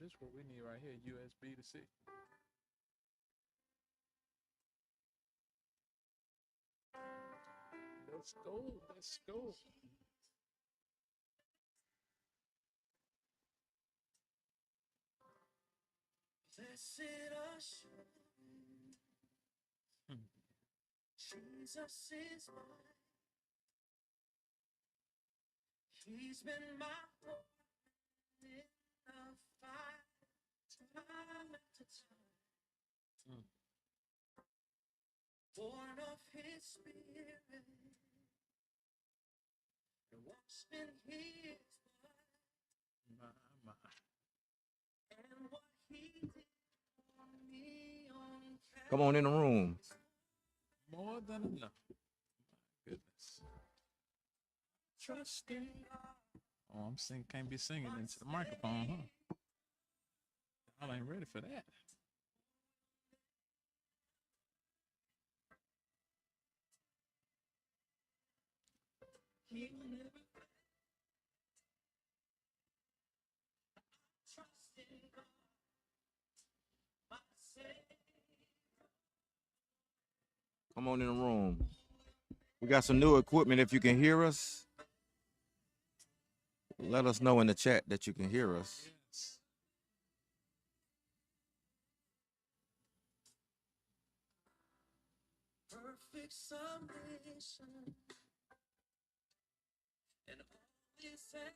this is what we need right here, USB to C. Let's go. Let's go. Blessed assurance, Jesus is mine. He's been my Lord in the fight, time after time. Born of His Spirit, and washed in His blood, and what He did for me on Calvary. Come on in the room. More than enough. My goodness. Trust in God. Oh, I'm singing. Can't be singing into the microphone, huh? I ain't ready for that. He will never fail. Trust in God, my Savior. Come on in the room. We got some new equipment. If you can hear us, let us know in the chat that you can hear us. Yes. Perfect submission and all is at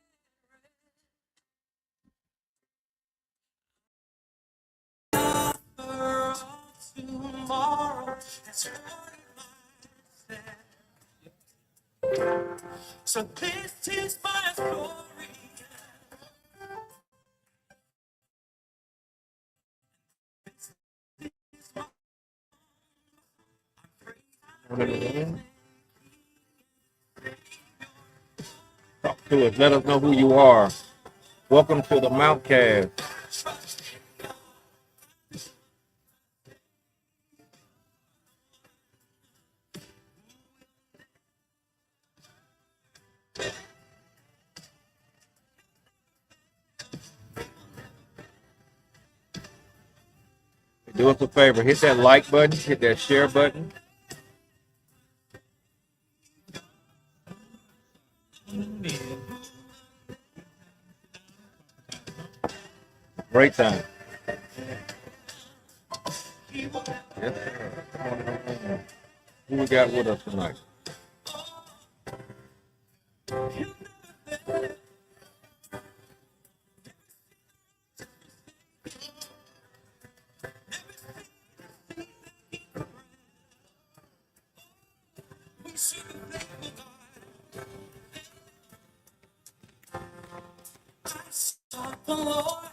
rest. Of tomorrow has ordered my steps. So this is my story. Talk to us. Let us know who you are. Welcome to the MountCast. Do us a favor. Hit that like button. Hit that share button. Great time. Yes, sir. Come on in the room. Who we got with us tonight? The Lord,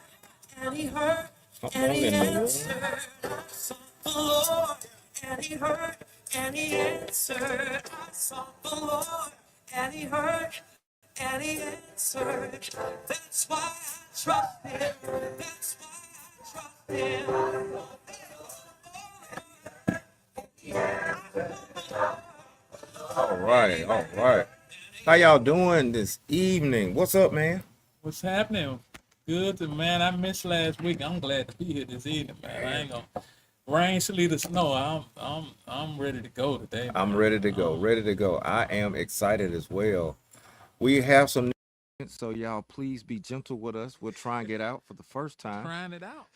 and He heard, Come and on He in the room. answered. I sought the Lord, and He heard, and He answered. I sought the Lord, and He heard, and He answered. That's why I trust Him. That's why I trust Him. All right. All right. How y'all doing this evening? What's up, man? What's happening? Good to man. I missed last week. I'm glad to be here this evening, man. I ain't gonna rain, sleet, or snow. I'm ready to go today. Man. I'm ready to go. Ready to go. I am excited as well. We have some new, so y'all please be gentle with us. We're trying it out for the first time. Trying it out.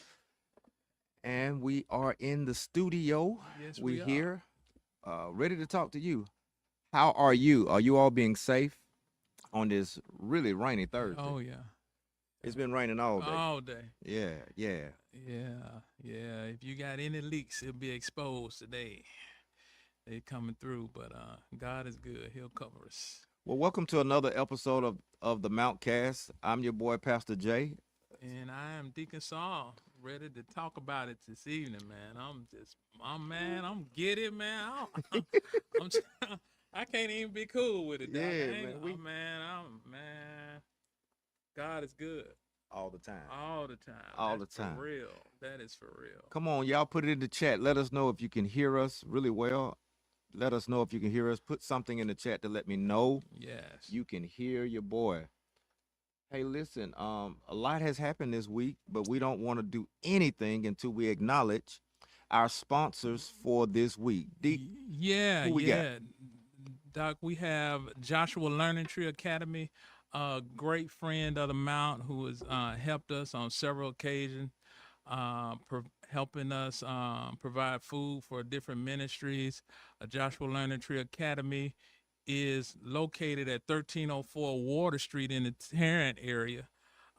And we are in the studio. Yes, we we are. here, ready to talk to you. How are you? Are you all being safe on this really rainy Thursday? Oh yeah. It's been raining all day. All day. Yeah, yeah. Yeah. If you got any leaks, it'll be exposed today. They coming through, but God is good. He'll cover us. Well, welcome to another episode of the MountCast. I'm your boy, Pastor Jay. And I am Deacon Saul, ready to talk about it this evening, man. I'm giddy, man. I can't even be cool with it. Yeah, Man. God is good. All the time. All the time. All That's the time. For real. That is for real. Come on, y'all put it in the chat. Let us know if you can hear us really well. Let us know if you can hear us. Put something in the chat to let me know Yes. you can hear your boy. Hey, listen, a lot has happened this week, but we don't want to do anything until we acknowledge our sponsors for this week. Deep, Yeah, who we got? yeah. Doc, we have Joshua Learning Tree Academy, a great friend of the Mount who has helped us on several occasions, helping us provide food for different ministries. Joshua Learning Tree Academy is located at 1304 Water Street in the Tarrant area.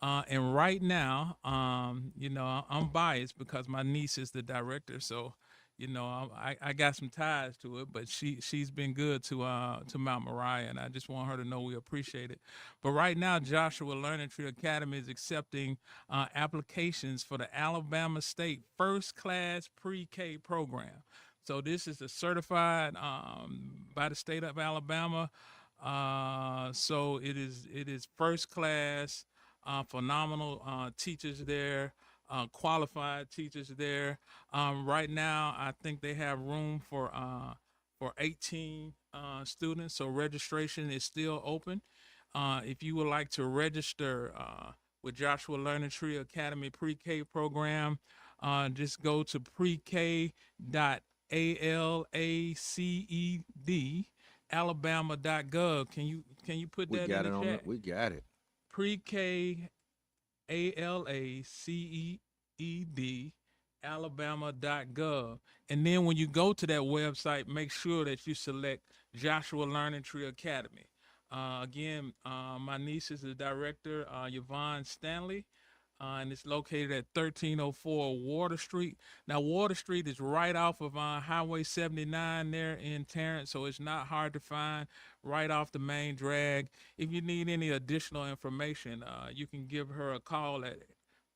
And right now, I'm biased because my niece is the director, so I got some ties to it. But she's been good to Mount Moriah, and I just want her to know we appreciate it. But right now, Joshua Learning Tree Academy is accepting applications for the Alabama State First Class Pre-K program. So this is a certified by the state of Alabama. So it is first class, phenomenal teachers there, qualified teachers there. Right now, I think they have room for 18 students. So registration is still open. If you would like to register with Joshua Learning Tree Academy Pre-K program, just go to pre-k.alaced alabama.gov. Can you put We that in got the it on. chat? We got it. Pre-K ALACED alabama.gov. And then when you go to that website, make sure that you select Joshua Learning Tree Academy. Again, my niece is the director, Yvonne Stanley, and it's located at 1304 Water Street. Now, Water Street is right off of Highway 79 there in Tarrant, so it's not hard to find, right off the main drag. If you need any additional information, you can give her a call at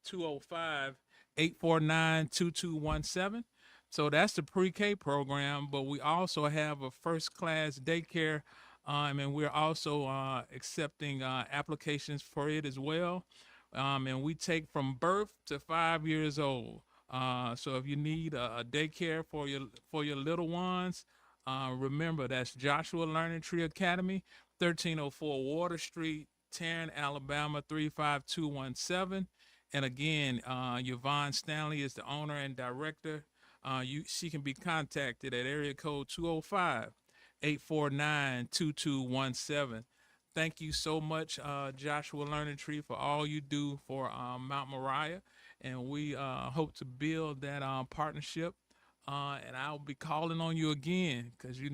205 849 2217. So that's the pre-K program, but we also have a first class daycare, and we're also accepting applications for it as well. And we take from birth to 5 years old. So if you need a daycare for your little ones, remember that's Joshua Learning Tree Academy, 1304 Water Street, Tarrant, Alabama 35217. And again, Yvonne Stanley is the owner and director. She can be contacted at area code 205 849 2217. Thank you so much, Joshua Learning Tree, for all you do for Mount Moriah. And we hope to build that partnership. And I'll be calling on you again because we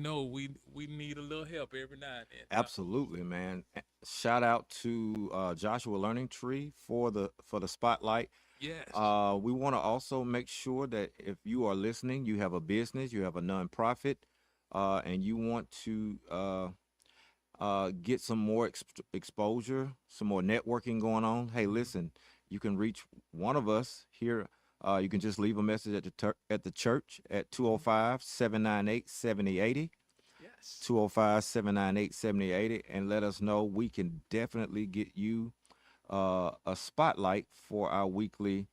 need a little help every now and then. Absolutely, man. Shout out to Joshua Learning Tree for the spotlight. Yes. We want to also make sure that if you are listening, you have a business, you have a nonprofit, and you want to get some more exposure, some more networking going on. Hey, listen, you can reach one of us here. You can just leave a message at the church at 205 798 7080. Yes. 205 798 7080, and let us know. We can definitely get you a spotlight for our weekly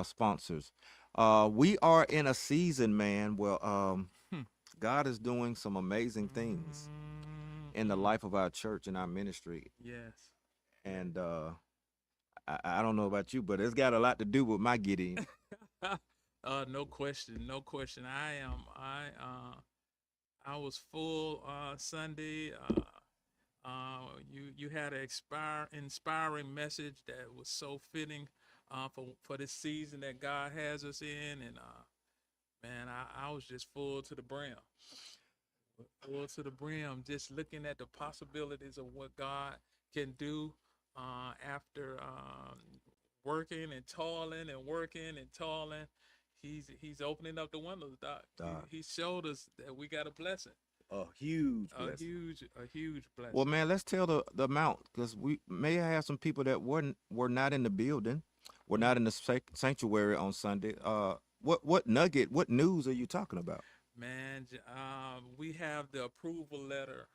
sponsors. We are in a season, man. Well, Hmm. God is doing some amazing things in the Mm. life of our church and our ministry. Yes. And I don't know about you, but it's got a lot to do with my getting. No question, no question. I was full Sunday. You had an inspiring message that was so fitting for this season that God has us in, and man, I was just full to the brim, just looking at the possibilities of what God can do after working and toiling and working and toiling. He's opening up the windows, Doc. Uh, He showed us that we got a blessing, a huge a blessing. huge Well, blessing. man, let's tell the amount because we may have some people that were not in the building, were Mm. not in the sanctuary on Sunday. What nugget? What news are you talking about? Man, we have the approval letter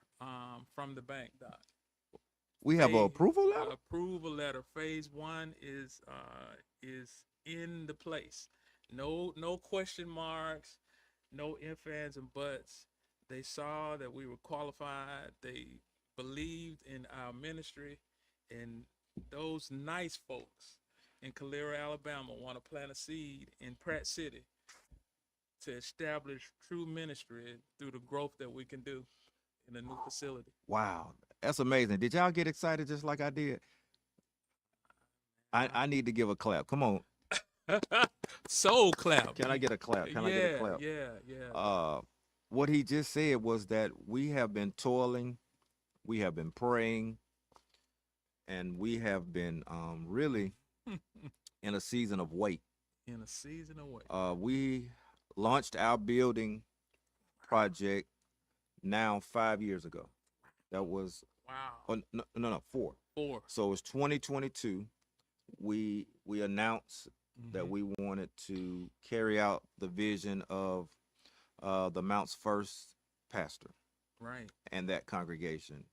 from the bank, Doc. We have a Phase approval letter. approval letter. Phase one is in the place. No question marks, no ifs ands and buts. They saw that we were qualified. They believed in our ministry, and those nice folks in Calera, Alabama, want to plant a seed in Pratt City to establish true ministry through the growth that we can do in a new facility. Wow, that's amazing. Did y'all get excited just like I did? I need to give a clap. Come on, Soul clap. can I get a clap? Can I get a Yeah, clap? yeah, yeah. Uh, what he just said was that we have been toiling, we have been praying, and we have been really in a season of wait. In a season away. We launched our building project now 5 years ago. That was Wow. oh, no, no, no, four. Four. So it's 2022. We announced that we wanted to carry out the vision of the Mount's first pastor Right. and that congregation.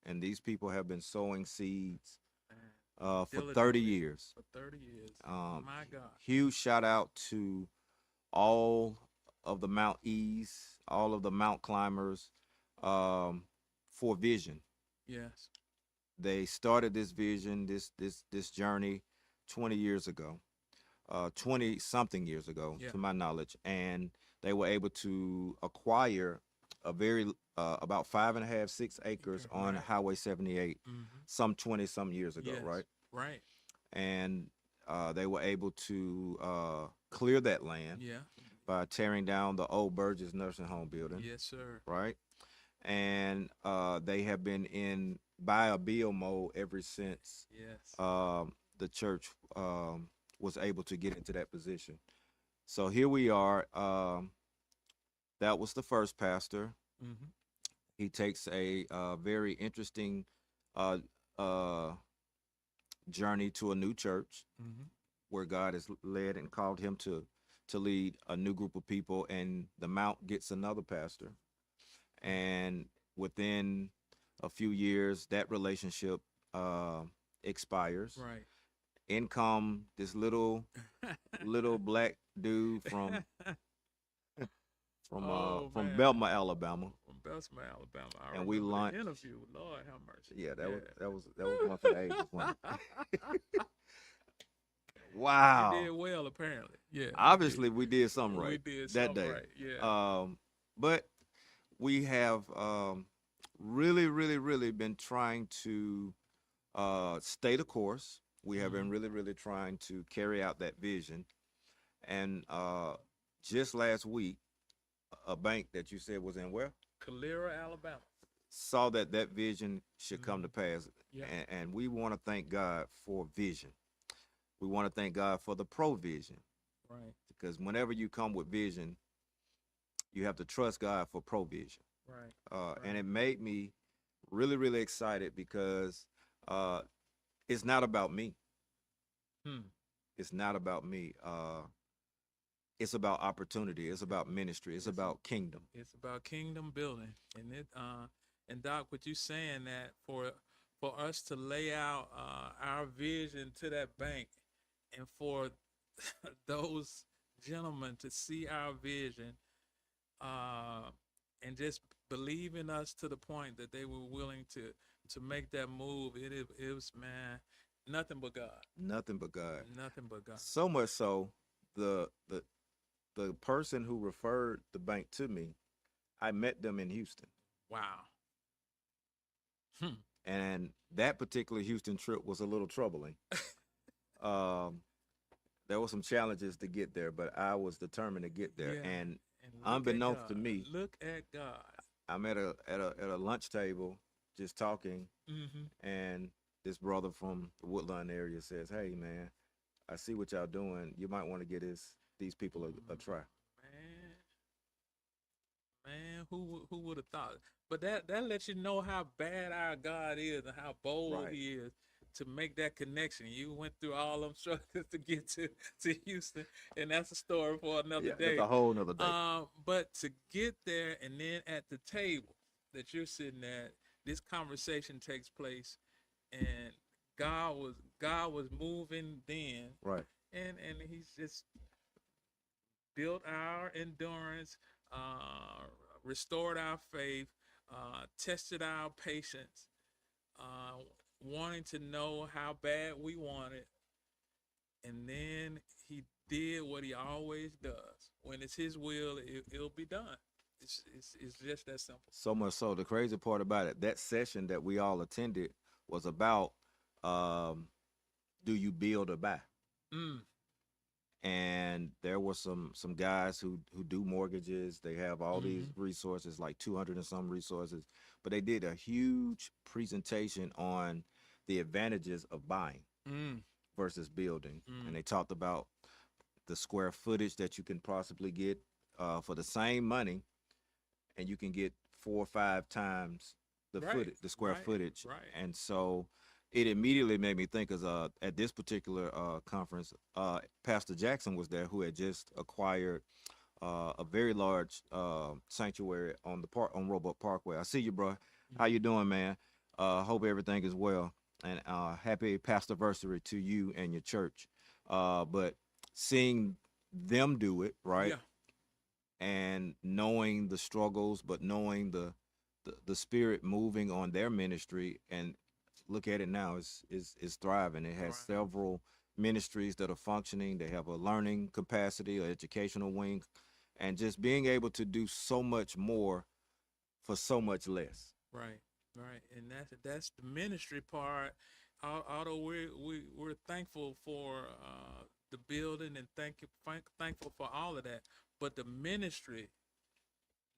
And these people have been sowing seeds Man. for 30 Diligently. years. For 30 years. Um, My God. Huge shout out to all of the Mount E's, all of the Mount climbers for vision. Yes. They started this vision, this journey 20 years ago, 20 something years ago, Yeah. to my knowledge, and they were able to acquire a very about 5.5, 6 acres on Right. Highway 78, Mm-hmm. some 20 some years ago, Yes. right? Right. And they were able to clear that land Yeah. by tearing down the old Burgess Nursing Home building, Yes, sir. right? And they have been in buy a bill mode ever since Yes. the church was able to get into that position. So here we are. That was the first pastor. Mm-hmm. He takes a very interesting uh, uh, journey to a new church Mm-hmm. where God has led and called him to lead a new group of people, and the Mount gets another pastor. And within a few years, that relationship expires. Right. In come this little black dude from Oh from man. Belma, Alabama, From Bessemer, Alabama. I and we remember launched. the interview. Lord have mercy. Yeah, that was one for the ages. Wasn't it? Wow. You did well, apparently. Yeah. Obviously, we did something We right did that something day. right. Yeah. But we have really, really, really been trying to stay the course. We have been really, really trying to carry out that vision. And just last week, a bank that you said was in where? Calera, Alabama. Saw that that vision should come to pass. Yeah. And we want to thank God for vision. We want to thank God for the provision. Right. Because whenever you come with vision, you have to trust God for provision. Right. And it made me really, really excited because it's not about me. Hmm. It's not about me. It's about opportunity. It's about ministry. It's about kingdom. It's about kingdom building, and and Doc, what you saying that for us to lay out our vision to that bank, and for those gentlemen to see our vision, and just believe in us to the point that they were willing to make that move. It was, man, nothing but God. Nothing but God. Nothing but God. So much so, the person who referred the bank to me, I met them in Houston. Wow. And that particular Houston trip was a little troubling. um, there were some challenges to get there, but I was determined to get there. Yeah. And And look at unbeknownst to God. me, Look at God. I'm at a lunch table just talking, Mm-hmm. and this brother from the Woodlawn area says, "Hey man, I see what y'all doing. You might want to get these people a try." Man, who would have thought? But that lets you know how bad our God is and how bold Right. He is to make that connection. You went through all them struggles to get to Houston, and that's a story for another Yeah, day. that's a whole nother day. But to get there and then at the table that you're sitting at, this conversation takes place, and God was moving then, Right. and He's just built our endurance, restored our faith, tested our patience. wanting to know how bad we want it, and then he did what he always does. When it's his will, it'll be done. It's just that simple. So much so, the crazy part about it, that session that we all attended was about, um, do you build or buy? Mm, And there were some guys who do mortgages. They have all these mm-hmm. resources, like 200 and some resources, but they did a huge presentation on the advantages of buying Mm, versus building. And mm. they talked about the square footage that you can possibly get for the same money, and you can get 4 or 5 times Right, the square right, footage. right. And so it immediately made me think, as at this particular conference, Pastor Jackson was there, who had just acquired a very large sanctuary on the park on Roebuck Parkway. I see you, bro. How you doing, man? Hope everything is well, and happy pastiversary to you and your church. But seeing them do it right, Yeah, and knowing the struggles, but knowing the spirit moving on their ministry, and look at it now, is thriving. It has thriving. several ministries that are functioning. They have a learning capacity, an educational wing, and just being able to do so much more for so much less. Right, right, and that's the ministry part. Although we're thankful for the building and thankful for all of that, but the ministry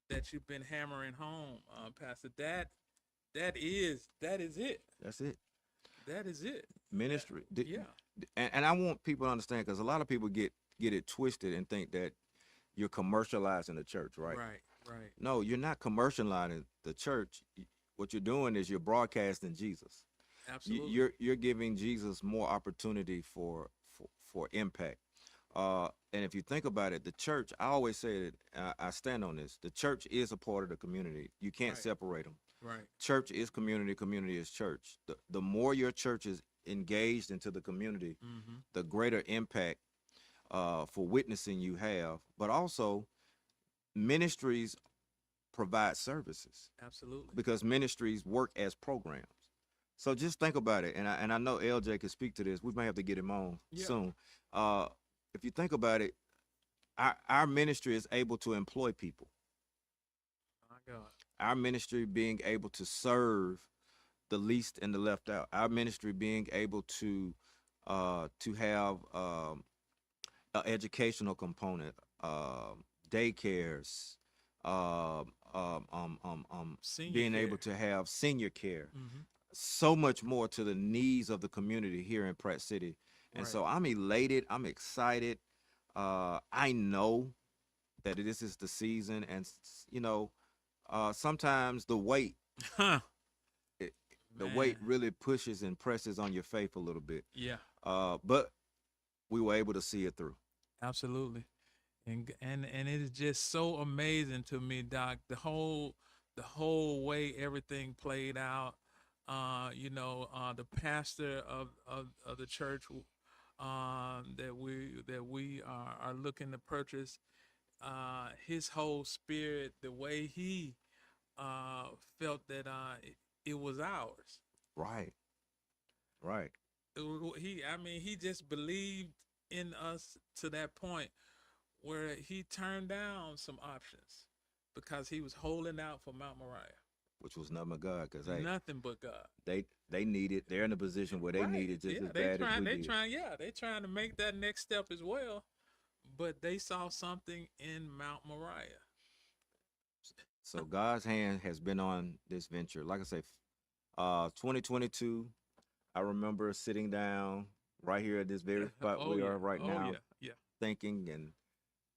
that you've been hammering home, Pastor, that is it. That's it. That is it. That Ministry. yeah. And I want people to understand, because a lot of people get it twisted and think that you're commercializing the church, right? Right, right. No, you're not commercializing the church. What you're doing is you're broadcasting Jesus. Absolutely. You're giving Jesus more opportunity for impact. And if you think about it, the church, I always say that, I stand on this. The church is a part of the community. You can't Right, separate them. right. Church is community. Community is church. The more your church is engaged into the community, Mm-hmm. the greater impact for witnessing you have. But also, ministries provide services, Absolutely. because ministries work as programs. So just think about it, and I know LJ could speak to this. We may have to get him on Yeah. soon. Uh, if you think about it, our ministry is able to employ people. My God. Our ministry being able to serve the least and the left out. Our ministry being able to have an educational component, daycares, um, um, um, um, um, Senior being able care. to have senior care, Mm-hmm. so much more to the needs of the community here in Pratt City. And Right. so I'm elated. I'm excited. I know that this is the season, and sometimes Huh. it, the weight Man. really pushes and presses on your faith a little bit. Yeah. But we were able to see it through. Absolutely. And it is just so amazing to me, Doc. The whole way everything played out. The pastor of the church that we are looking to purchase, his whole spirit, the way he felt that it was ours. Right, right. He just believed in us to that point where he turned down some options because he was holding out for Mount Moriah. Which was nothing but God, because hey, Nothing but God. they need it. They're in a position where they Right. need it just Yeah, as bad as we did. they trying to make that next step as well. But they saw something in Mount Moriah. So God's hand has been on this venture. Like I say, 2022, I remember sitting down right here at this very spot Oh we yeah. are right Oh now, yeah. Yeah. thinking and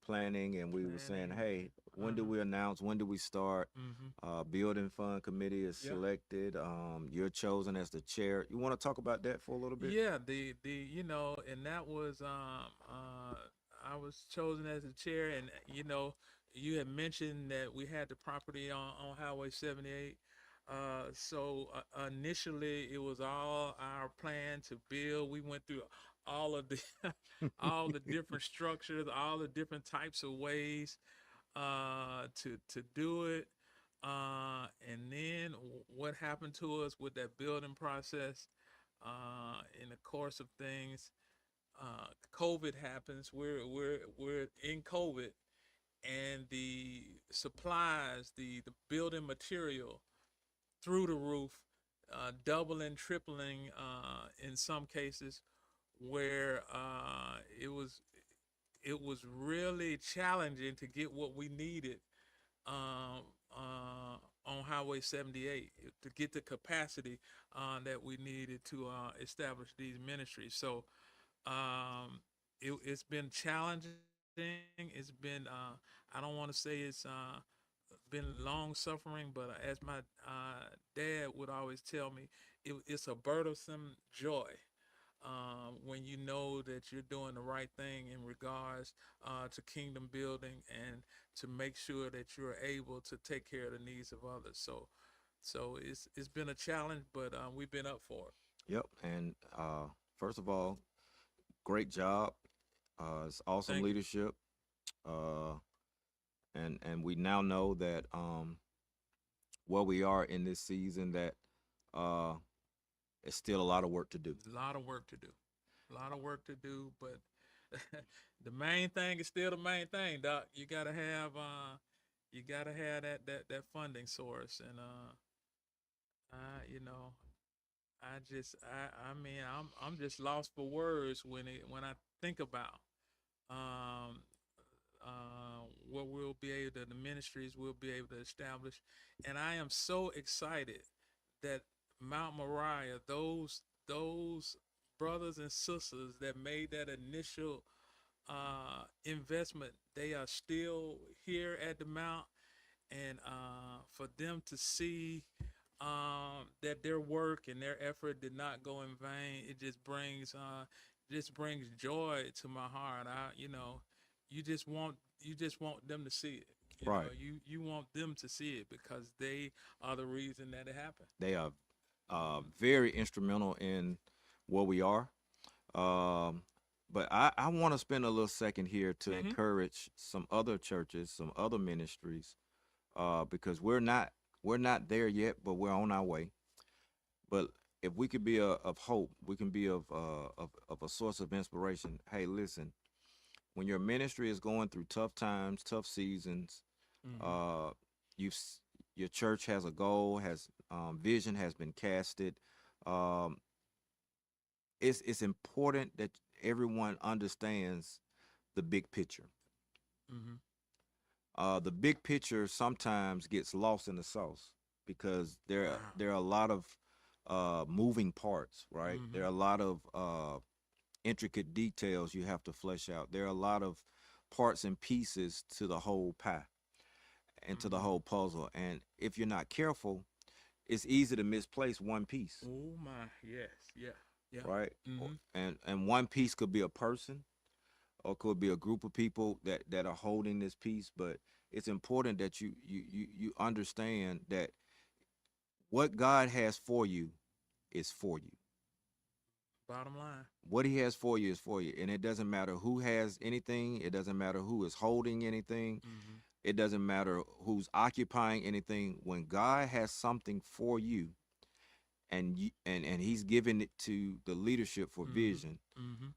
planning, and we were saying, Planning. hey, when do Uh-huh. we announce? When do we start? Mm-hmm. Building fund committee is Yeah. selected. You're chosen as the chair. You want to talk about that for a little bit? Yeah, and that was I was chosen as the chair, and you had mentioned that we had the property on Highway 78. So initially it was all our plan to build. We went through all of the all the different structures, all the different types of ways to do it. And then what happened to us with that building process? In the course of things, COVID happens. We're in COVID, and the supplies, the building material through the roof, doubling, tripling in some cases, where it was really challenging to get what we needed um, on Highway 78 to get the capacity that we needed to establish these ministries. So it's been challenging. It's been I don't want to say it's been long suffering, but as my dad would always tell me, it's a burdensome joy when you know that you're doing the right thing in regards to kingdom building and to make sure that you're able to take care of the needs of others. So it's been a challenge, but we've been up for it. Yep. And first of all, great job. It's awesome Thank you. leadership. Uh, and we now know that where we are in this season, that uh, it's still a lot of work to do. A lot of work to do. A lot of work to do, but the main thing is still the main thing, Doc. You gotta have that funding source, and I you know I mean I'm just lost for words when I think about um what we'll be able to, the ministries we'll be able to establish, and I am so excited that Mount Moriah, those brothers and sisters that made that initial investment, they are still here at the Mount, and for them to see that their work and their effort did not go in vain, it just brings joy to my heart. You just want them to see it. Right. You want them to see it because they are the reason that it happened. They are very instrumental in where we are. Um, but I want to spend a little second here to Mm-hmm. encourage some other churches, some other ministries, because we're not there yet, but we're on our way. But if we could be of hope, we can be of a source of inspiration. Hey, listen, when your ministry is going through tough times, tough seasons, Mm-hmm. uh, you your church has a goal, has vision has been casted. Um, it's important that everyone understands the big picture. Mm-hmm. The big picture sometimes gets lost in the sauce because Wow. there are a lot of moving parts, right? There Mm-hmm. are a lot of intricate details you have to flesh out. There are a lot of parts and pieces to the whole pie and to the Mm-hmm. whole puzzle. And if you're not careful, it's easy to misplace one piece, Oh my, yes, yeah, yeah. right? Mm-hmm. And one piece could be a person or could be a group of people that are holding this piece. But it's important that you understand that what God has for you is for you. Bottom line. What he has for you is for you. And it doesn't matter who has anything, it doesn't matter who is holding anything, Mm-hmm. it doesn't matter who's occupying anything. When God has something for you, and he's given it to the leadership for Mm-hmm. vision, Mm-hmm.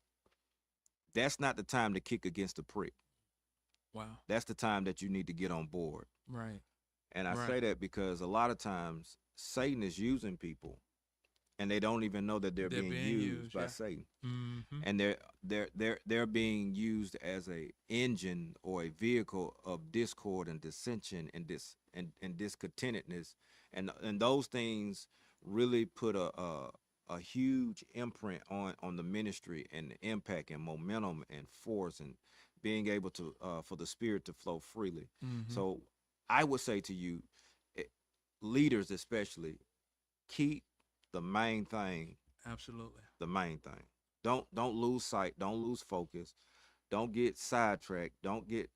that's not the time to kick against the prick. Wow. That's the time that you need to get on board. Right. And I Right. say that because a lot of times Satan is using people and they don't even know that they're They're being being used used. by Yeah. Satan. Mm-hmm. And they're being used as a engine or a vehicle of discord and dissension and discontentedness, and those things really put a huge imprint on the ministry and the impact and momentum and force and being able to for the spirit to flow freely. Mm-hmm. So I would say to you, eh, leaders especially, keep the main thing Absolutely. the main thing. Don't lose sight, don't lose focus, don't get sidetracked, don't get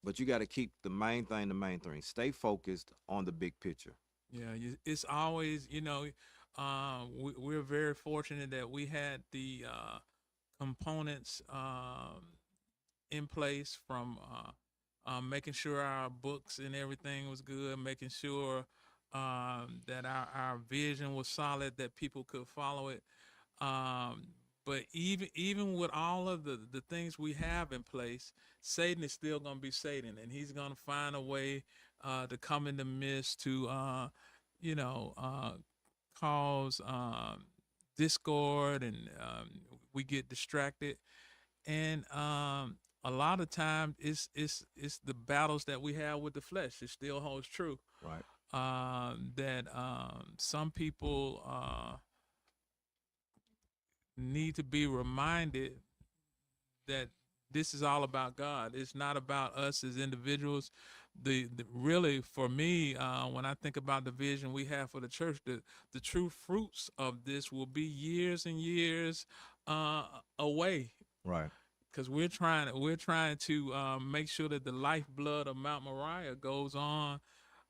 but you got to keep the main thing the main thing. Stay focused on the big picture. Yeah. It's always, we're very fortunate that we had the components in place from making sure our books and everything was good, making sure that our vision was solid, that people could follow it. Um, but even with all of the things we have in place, Satan is still going to be Satan, and he's going to find a way to come in the midst to you know cause discord, and we get distracted. And a lot of times it's the battles that we have with the flesh. It still holds true. Right. That some people need to be reminded that this is all about God. It's not about us as individuals. The really for me, when I think about the vision we have for the church, the true fruits of this will be years and years away, Right. because we're trying to make sure that the lifeblood of Mount Moriah goes on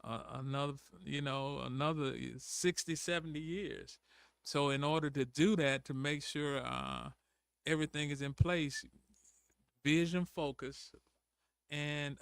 another another 60, 70 years. So in order to do that, to make sure everything is in place, vision focus, and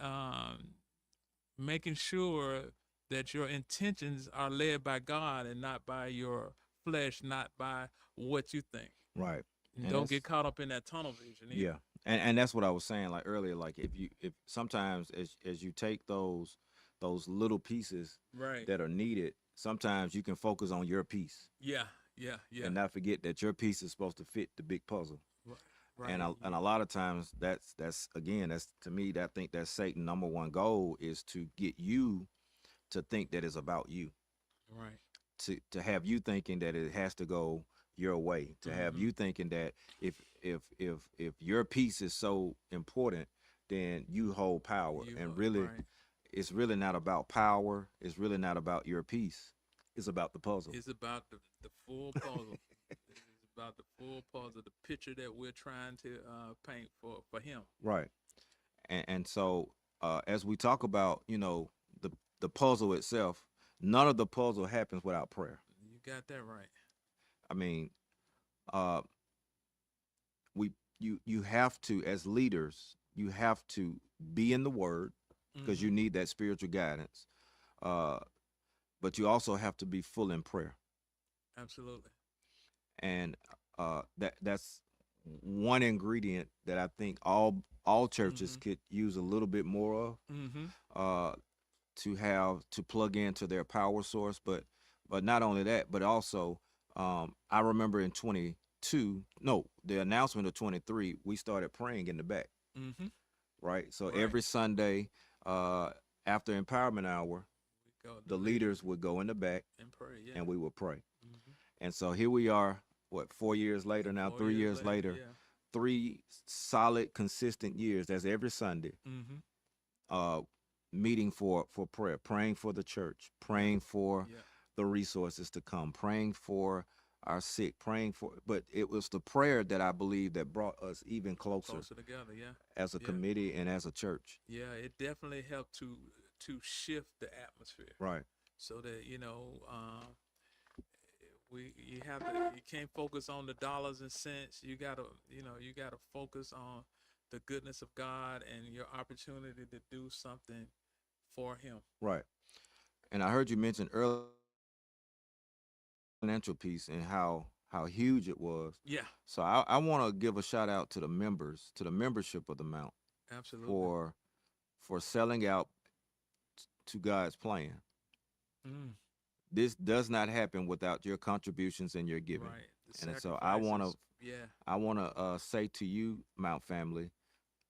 making sure that your intentions are led by God and not by your flesh, not by what you think. Right. And And don't that's get caught up in that tunnel vision either. yeah. And that's what I was saying like earlier. Like if sometimes as you take those little pieces Right. that are needed, sometimes you can focus on your piece Yeah. Yeah. Yeah. and not forget that your piece is supposed to fit the big puzzle. Right. And Right. and a lot of times that's again that's to me that I think that's Satan's number one goal is to get you to think that it's about you, Right. to have you thinking that it has to go your way, to have Mm-hmm. you thinking that if your piece is so important, then you hold power. You And really, right. it's really not about power. It's really not about your piece. It's about the puzzle. It's about the full puzzle. It's about the full puzzle, the picture that we're trying to paint for him. Right. And so as we talk about, the puzzle itself, none of the puzzle happens without prayer. You got that right. I mean, uh, we you have to as leaders, you have to be in the Word because Mm-hmm. you need that spiritual guidance. Uh, but you also have to be full in prayer, Absolutely. and that's one ingredient that I think all churches Mm-hmm. could use a little bit more of. Mm-hmm. Uh, to have to plug into their power source, but not only that, but also I remember in 22, no, the announcement of 23, we started praying in the back, Mm-hmm. right? So Right. every Sunday uh, after empowerment hour, We go the leaders would go in the back and pray. Yeah. and we would pray. Mm-hmm. And so here we are, what, 4 years later now, 4 years 3 years later. later, Yeah. 3 solid, consistent years. That's every Sunday. Mm-hmm. Uh, meeting for prayer, praying for the church, Yeah. praying for Yeah. the resources to come, praying for our sick, praying for. But it was the prayer that I believe that brought us even closer Closer together. Yeah. as a Yeah. committee and as a church. Yeah. It definitely helped to shift the atmosphere, Right. so that we you have to you can't focus on the dollars and cents. You gotta focus on the goodness of God and your opportunity to do something for him. Right. And I heard you mention earlier financial piece and how huge it was. Yeah. So I want to give a shout out to the members, to the membership of the Mount Absolutely. for selling out to God's plan. Mm, This does not happen without your contributions and your giving. right. The And so I want to sacrifices. Yeah. say to you, Mount family,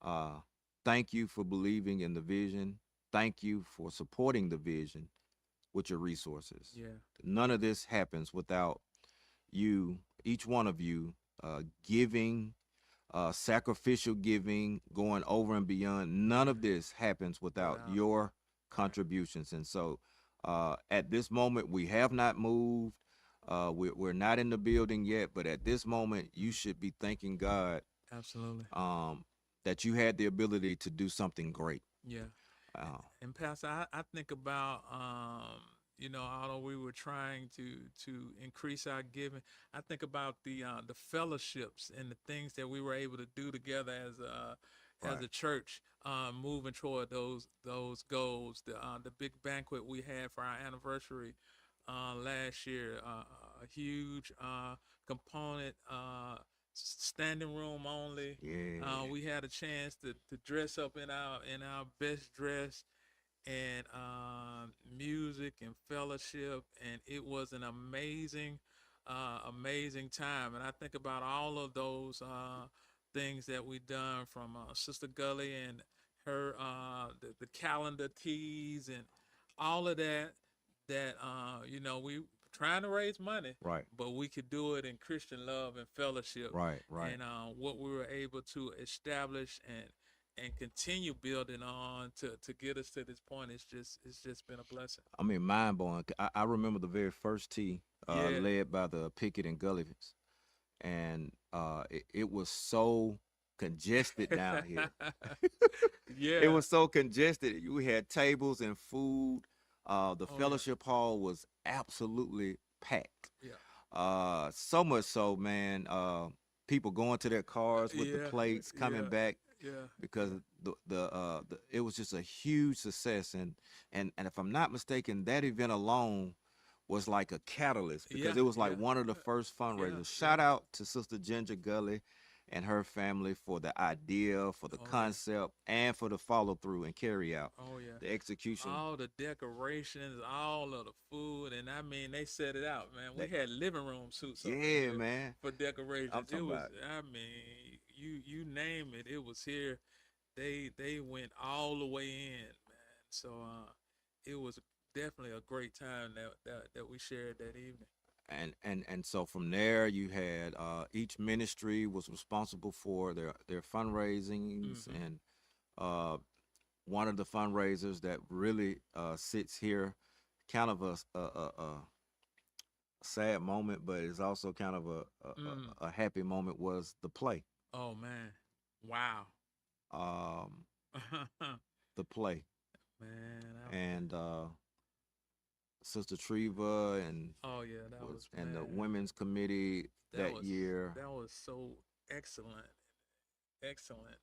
uh, thank you for believing in the vision. Thank you for supporting the vision with your resources. Yeah. None of this happens without you, each one of you, giving, sacrificial giving, going over and beyond. None of this happens without Without. your Right. contributions. And so at this moment, we have not moved. We're not in the building yet, but at this moment, you should be thanking God Absolutely. that you had the ability to do something great. Yeah. Uh, And Pastor, I think about although we were trying to increase our giving, I think about the fellowships and the things that we were able to do together as right, a church, moving toward those goals. The big banquet we had for our anniversary last year, a huge component. Standing room only. Yeah. We had a chance to dress up in our best dress and music and fellowship, and it was an amazing time. And I think about all of those things that we done from Sister Gully and her the calendar teas and all of that. That we trying to raise money, Right. but we could do it in Christian love and fellowship, Right. Right. and what we were able to establish and continue building on to get us to this point. It's just been a blessing. I mean, mind blowing. I remember the very first tee Yeah. led by the Pickett and Gullivants, and it was so congested down here. It Yeah. was so congested. We had tables and food. The Oh yeah. fellowship hall was absolutely packed. Yeah. So much so, man. People going to their cars with the Yeah. plates, coming Yeah. back Yeah. because the it was just a huge success. And if I'm not mistaken, that event alone was like a catalyst Yeah. because it was like Yeah. one of the first Yeah. fundraisers. Yeah. Shout out to Sister Ginger Gully and her family for the idea, for the Oh yeah. concept, and for the follow through and carry out, Oh yeah. the execution. All the decorations, all of the food, and I mean they set it out, man. We That, had living room suits up in yeah, here man. for decorations. I'm It talking was, about I mean, you name it, it was here. They went all the way in, man. So it was definitely a great time that we shared that evening. and so from there you had each ministry was responsible for their fundraisings, Hmm. and uh one of the fundraisers that really sits here, kind of a sad moment, but it's also kind of Mm. a happy moment, was the play. Oh man, wow. um Man, the play. I, And Sister Treva oh yeah, that was, and the man. women's committee That that was year. that was so excellent, excellent.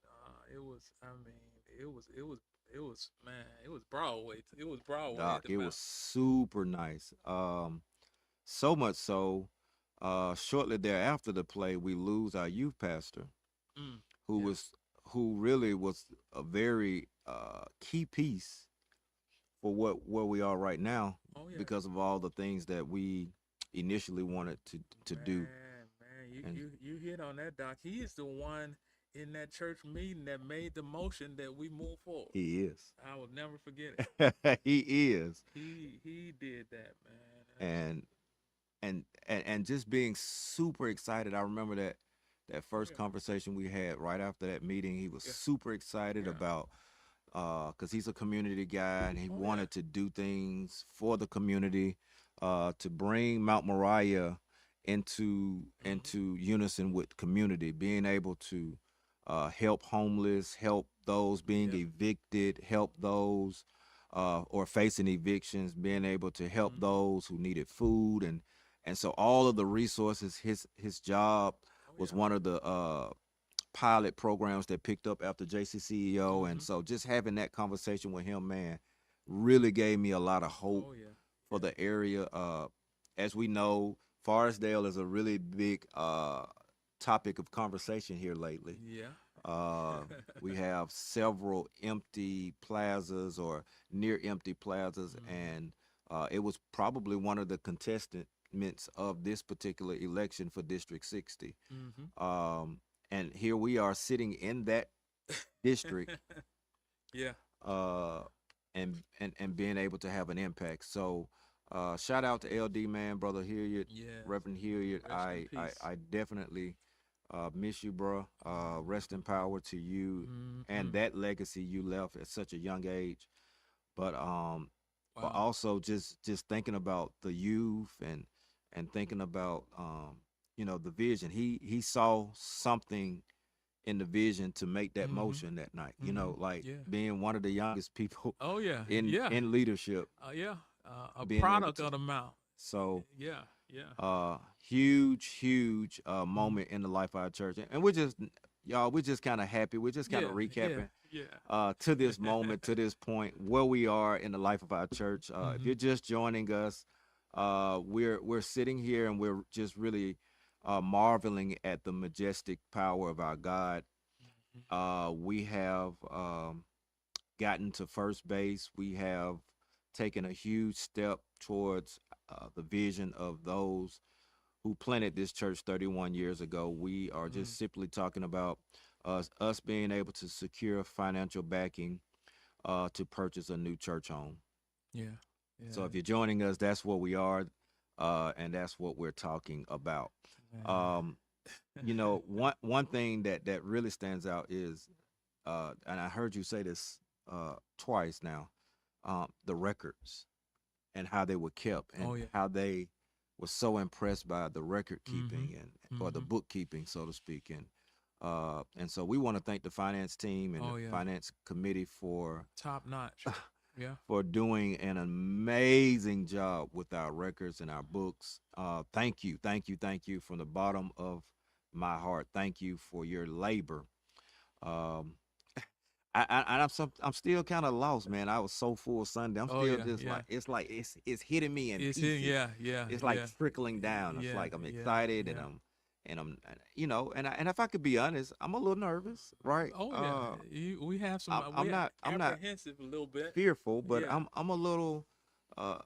It was. I mean, it was man. It was Broadway. It was Broadway at Doc, the it Mount. was super nice. So much so, shortly thereafter the play, we lose our youth pastor, Mm, who yeah. was who really was a very key piece for where we are right now, Oh yeah. because of all the things that we initially wanted to do. Man. You And you you hit on that, Doc. He is the one in that church meeting that made the motion that we move forward. he is. I will never forget it. He is. He did that, man. And and just being super excited. I remember that Oh first yeah. conversation we had right after that meeting. He was Yeah. super excited Yeah. about, because he's a community guy and he Oh yeah. wanted to do things for the community, to bring Mount Moriah Hmm. into unison with community, being able to help homeless, help those being Yeah. evicted, help those or facing evictions, being able to help Hmm. those who needed food, and so all of the resources. His job Oh was yeah. one of the pilot programs that picked up after JCCEO, and Hmm. so just having that conversation with him, man, really gave me a lot of hope Oh yeah. for Yeah. the area. As we know, Forestdale is a really big topic of conversation here lately. Yeah. Uh, we have several empty plazas or near empty plazas, Hmm. and it was probably one of the contestants of this particular election for District 60. Hmm. Um, and here we are sitting in that district, Yeah. uh, and being able to have an impact. So, shout out to LD, man, brother Hilliard, Yes. Reverend Hilliard. Rest in peace. I definitely miss you, bro. Rest in power to you and Hmm. that legacy you left at such a young age. But Wow. also just thinking about the youth, and thinking about the vision. He saw something in the vision to make that Hmm. motion that night. Hmm. Like Yeah. being one of the youngest people Oh yeah. in Yeah. in leadership, Yeah. A being able product to. of the mount. So Yeah. Yeah. huge Hmm. moment in the life of our church, and we're just, y'all, we're just kind of happy. We're just kind of Yeah. Yeah. recapping Yeah. to this moment, to this point where we are in the life of our church. If Hmm. you're just joining us, We're sitting here and we're just really marveling at the majestic power of our God. Mhm. We have gotten to first base. We have taken a huge step towards the vision of those who planted this church 31 years ago. We are Mm. just simply talking about us being able to secure financial backing to purchase a new church home. Yeah. So Yeah. if you're joining us, that's what we are, and that's what we're talking about. Man. Um, one thing that really stands out is, and I heard you say this twice now, the records and how they were kept Oh and yeah. how they were so impressed by the record Mhm. keeping and or the Mhm. bookkeeping, so to speak. And so we want to thank the finance team and the Oh yeah. finance committee Top notch. Yeah. for doing an amazing job with our records and our books. Thank you, thank you, thank you from the bottom of my heart. Thank you for your labor. Um, I'm still kind of lost, man. I was so full Sunday. I'm Oh still yeah. just Yeah. like it's hitting me in It's in. pieces. Yeah. Yeah. It's like Yeah. trickling down. It's Yeah. like I'm Yeah. excited Yeah. and I'm and if I could be honest, I'm a little nervous, right? Oh yeah. We have some. We I'm not apprehensive a little bit. fearful, but Yeah. I'm a little uh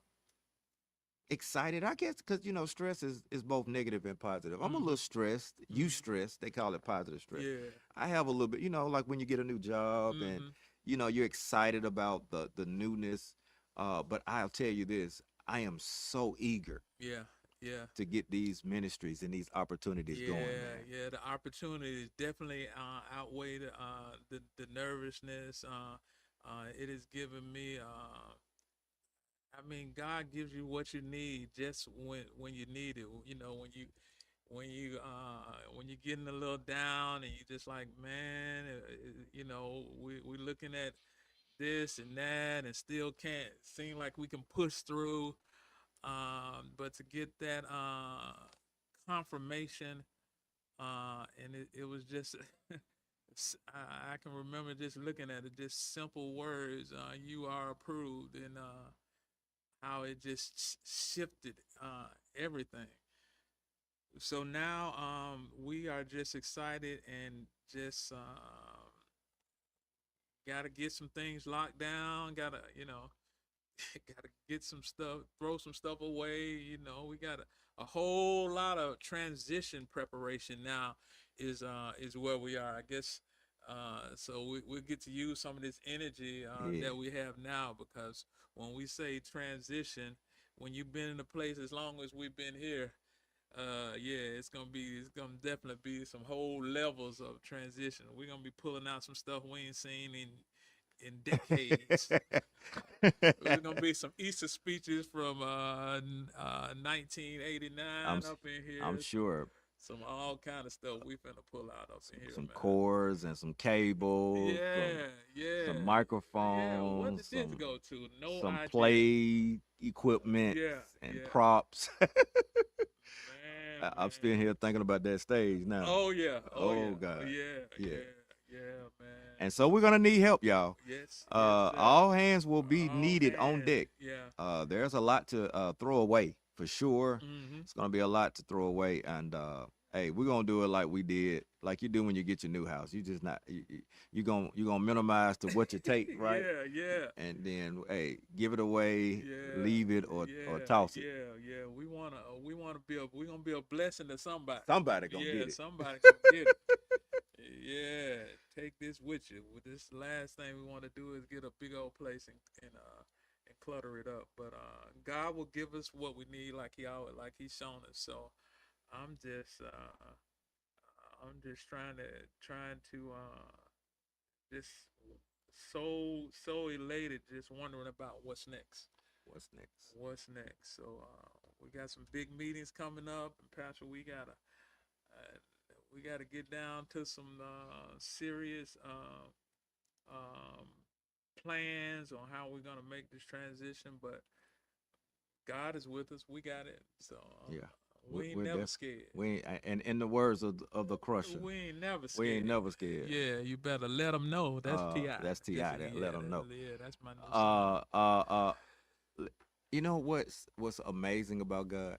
excited, I guess, because stress is both negative and positive. I'm a little Mhm. stressed. You Mhm. stressed. They call it positive stress. Yeah. I have a little bit, like when you get a new job and Mhm. you're excited about the newness. But I'll tell you this: I am so eager Yeah. Yeah. to get these ministries and these opportunities going, Yeah, man. yeah. The opportunities definitely outweigh the nervousness. It has given me. I mean, God gives you what you need just when you need it. You know, when you're getting a little down and you just like, man, we looking at this and that and still can't seem like we can push through. But to get that confirmation, and it was just I can remember just looking at it, just simple words. You are approved, and how it just shifted everything. So now we are just excited and just got to get some things locked down. Got to, got to get some stuff, throw some stuff away. We got a whole lot of transition preparation now is where we are. I guess so we get to use some of this energy Yeah. that we have now, because when we say transition, when you've been in a place as long as we've been here, yeah, it's gonna definitely be some whole levels of transition. We're gonna be pulling out some stuff we ain't seen in decades. There's gonna be some Easter speeches from 1989 I'm up in I'm here. sure Some all kind of stuff we finna pull out up in here, some man. cords and some cables, Yeah, yeah, some yeah. What microphones, did this go to? No some idea. play equipment Yeah, and yeah. props. Man, I'm still man. here thinking about that stage now. Oh yeah, oh Oh yeah, oh God. yeah, Yeah. yeah, yeah, man. And so we're gonna need help, y'all. Yes, yes, sir. All hands will be All needed on hands. deck. Yeah. There's a lot to throw away for sure. Mm-hmm. It's gonna be a lot to throw away, and hey, we're gonna do it like we did, like you do when you get your new house. You just not you gonna minimize to what you take, right? Yeah, yeah, And then hey, give it away, yeah, leave it, or yeah, toss it. yeah, yeah. We wanna be we gonna be a blessing to somebody. Somebody gonna Yeah, get it. somebody gonna get it. Yeah, take this with you. With this last thing we want to do is get a big old place and clutter it up. But God will give us what we need, like like He's shown us. So I'm just uh, I'm just trying to just so elated, just wondering about what's next. What's next? What's next? So we got some big meetings coming up, and Pastor, we gotta get down to some serious um, plans on how we're gonna make this transition. But God is with us. We got it. So Yeah, we ain't we're never def scared. we ain't, and in the words of the crusher, We ain't never we ain't scared. never scared. Yeah, you better let them know. That's Ti. That's Ti. That's That let them know. yeah. That's my new song. Uh, uh, uh, You know what's amazing about God?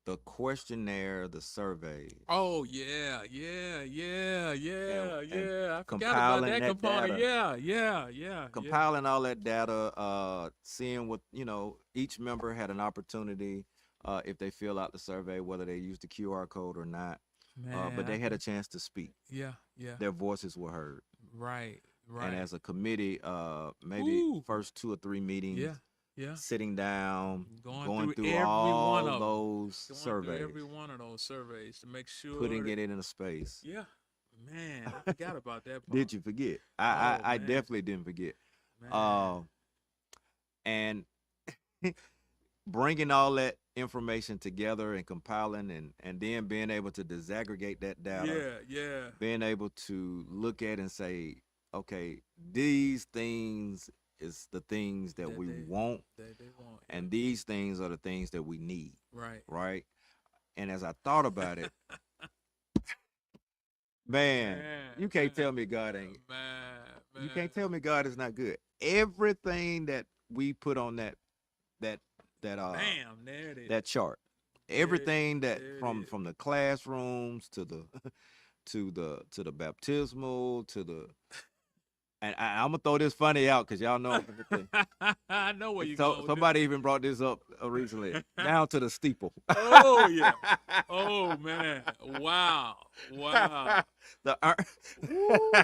The questionnaire, the surveys, Oh yeah, yeah, yeah, and yeah, and yeah. I forgot about compiling that that component. data, Yeah, yeah, yeah, yeah. compiling all that data, seeing what each member had an opportunity, if they fill out the survey, whether they use the QR code or not, but Man, I they had a think chance to speak. yeah, yeah. Their voices were heard. Right, And right. as a committee, maybe Ooh, first 2 or 3 meetings, yeah, yeah. sitting down, Going going through through every one all of them. those Going through surveys, every one of those surveys to make sure putting that it in a space. yeah. Man, I forgot about that part. Did you forget? Oh I man, definitely didn't forget. man. Uh, and bringing all that information together and compiling, and then being able to disaggregate that data, Yeah, yeah. being able to look at and say, okay, these things is the things that That we want, they want. Yeah. and these things are the things that we need, Right. right? And as I thought about it, man, Man, you can't man, tell me God ain't. man, You man. can't tell me God is not good. Everything that we put on that that Bam, there it is. that chart, There, everything that there it from is. from the classrooms to the to the baptismal to the, and I'm gonna throw this funny out because y'all know I'm gonna think. I know where you're So going with this. somebody even brought this up recently. Down to the steeple. Oh yeah. Oh man. Wow. Wow. the Woo.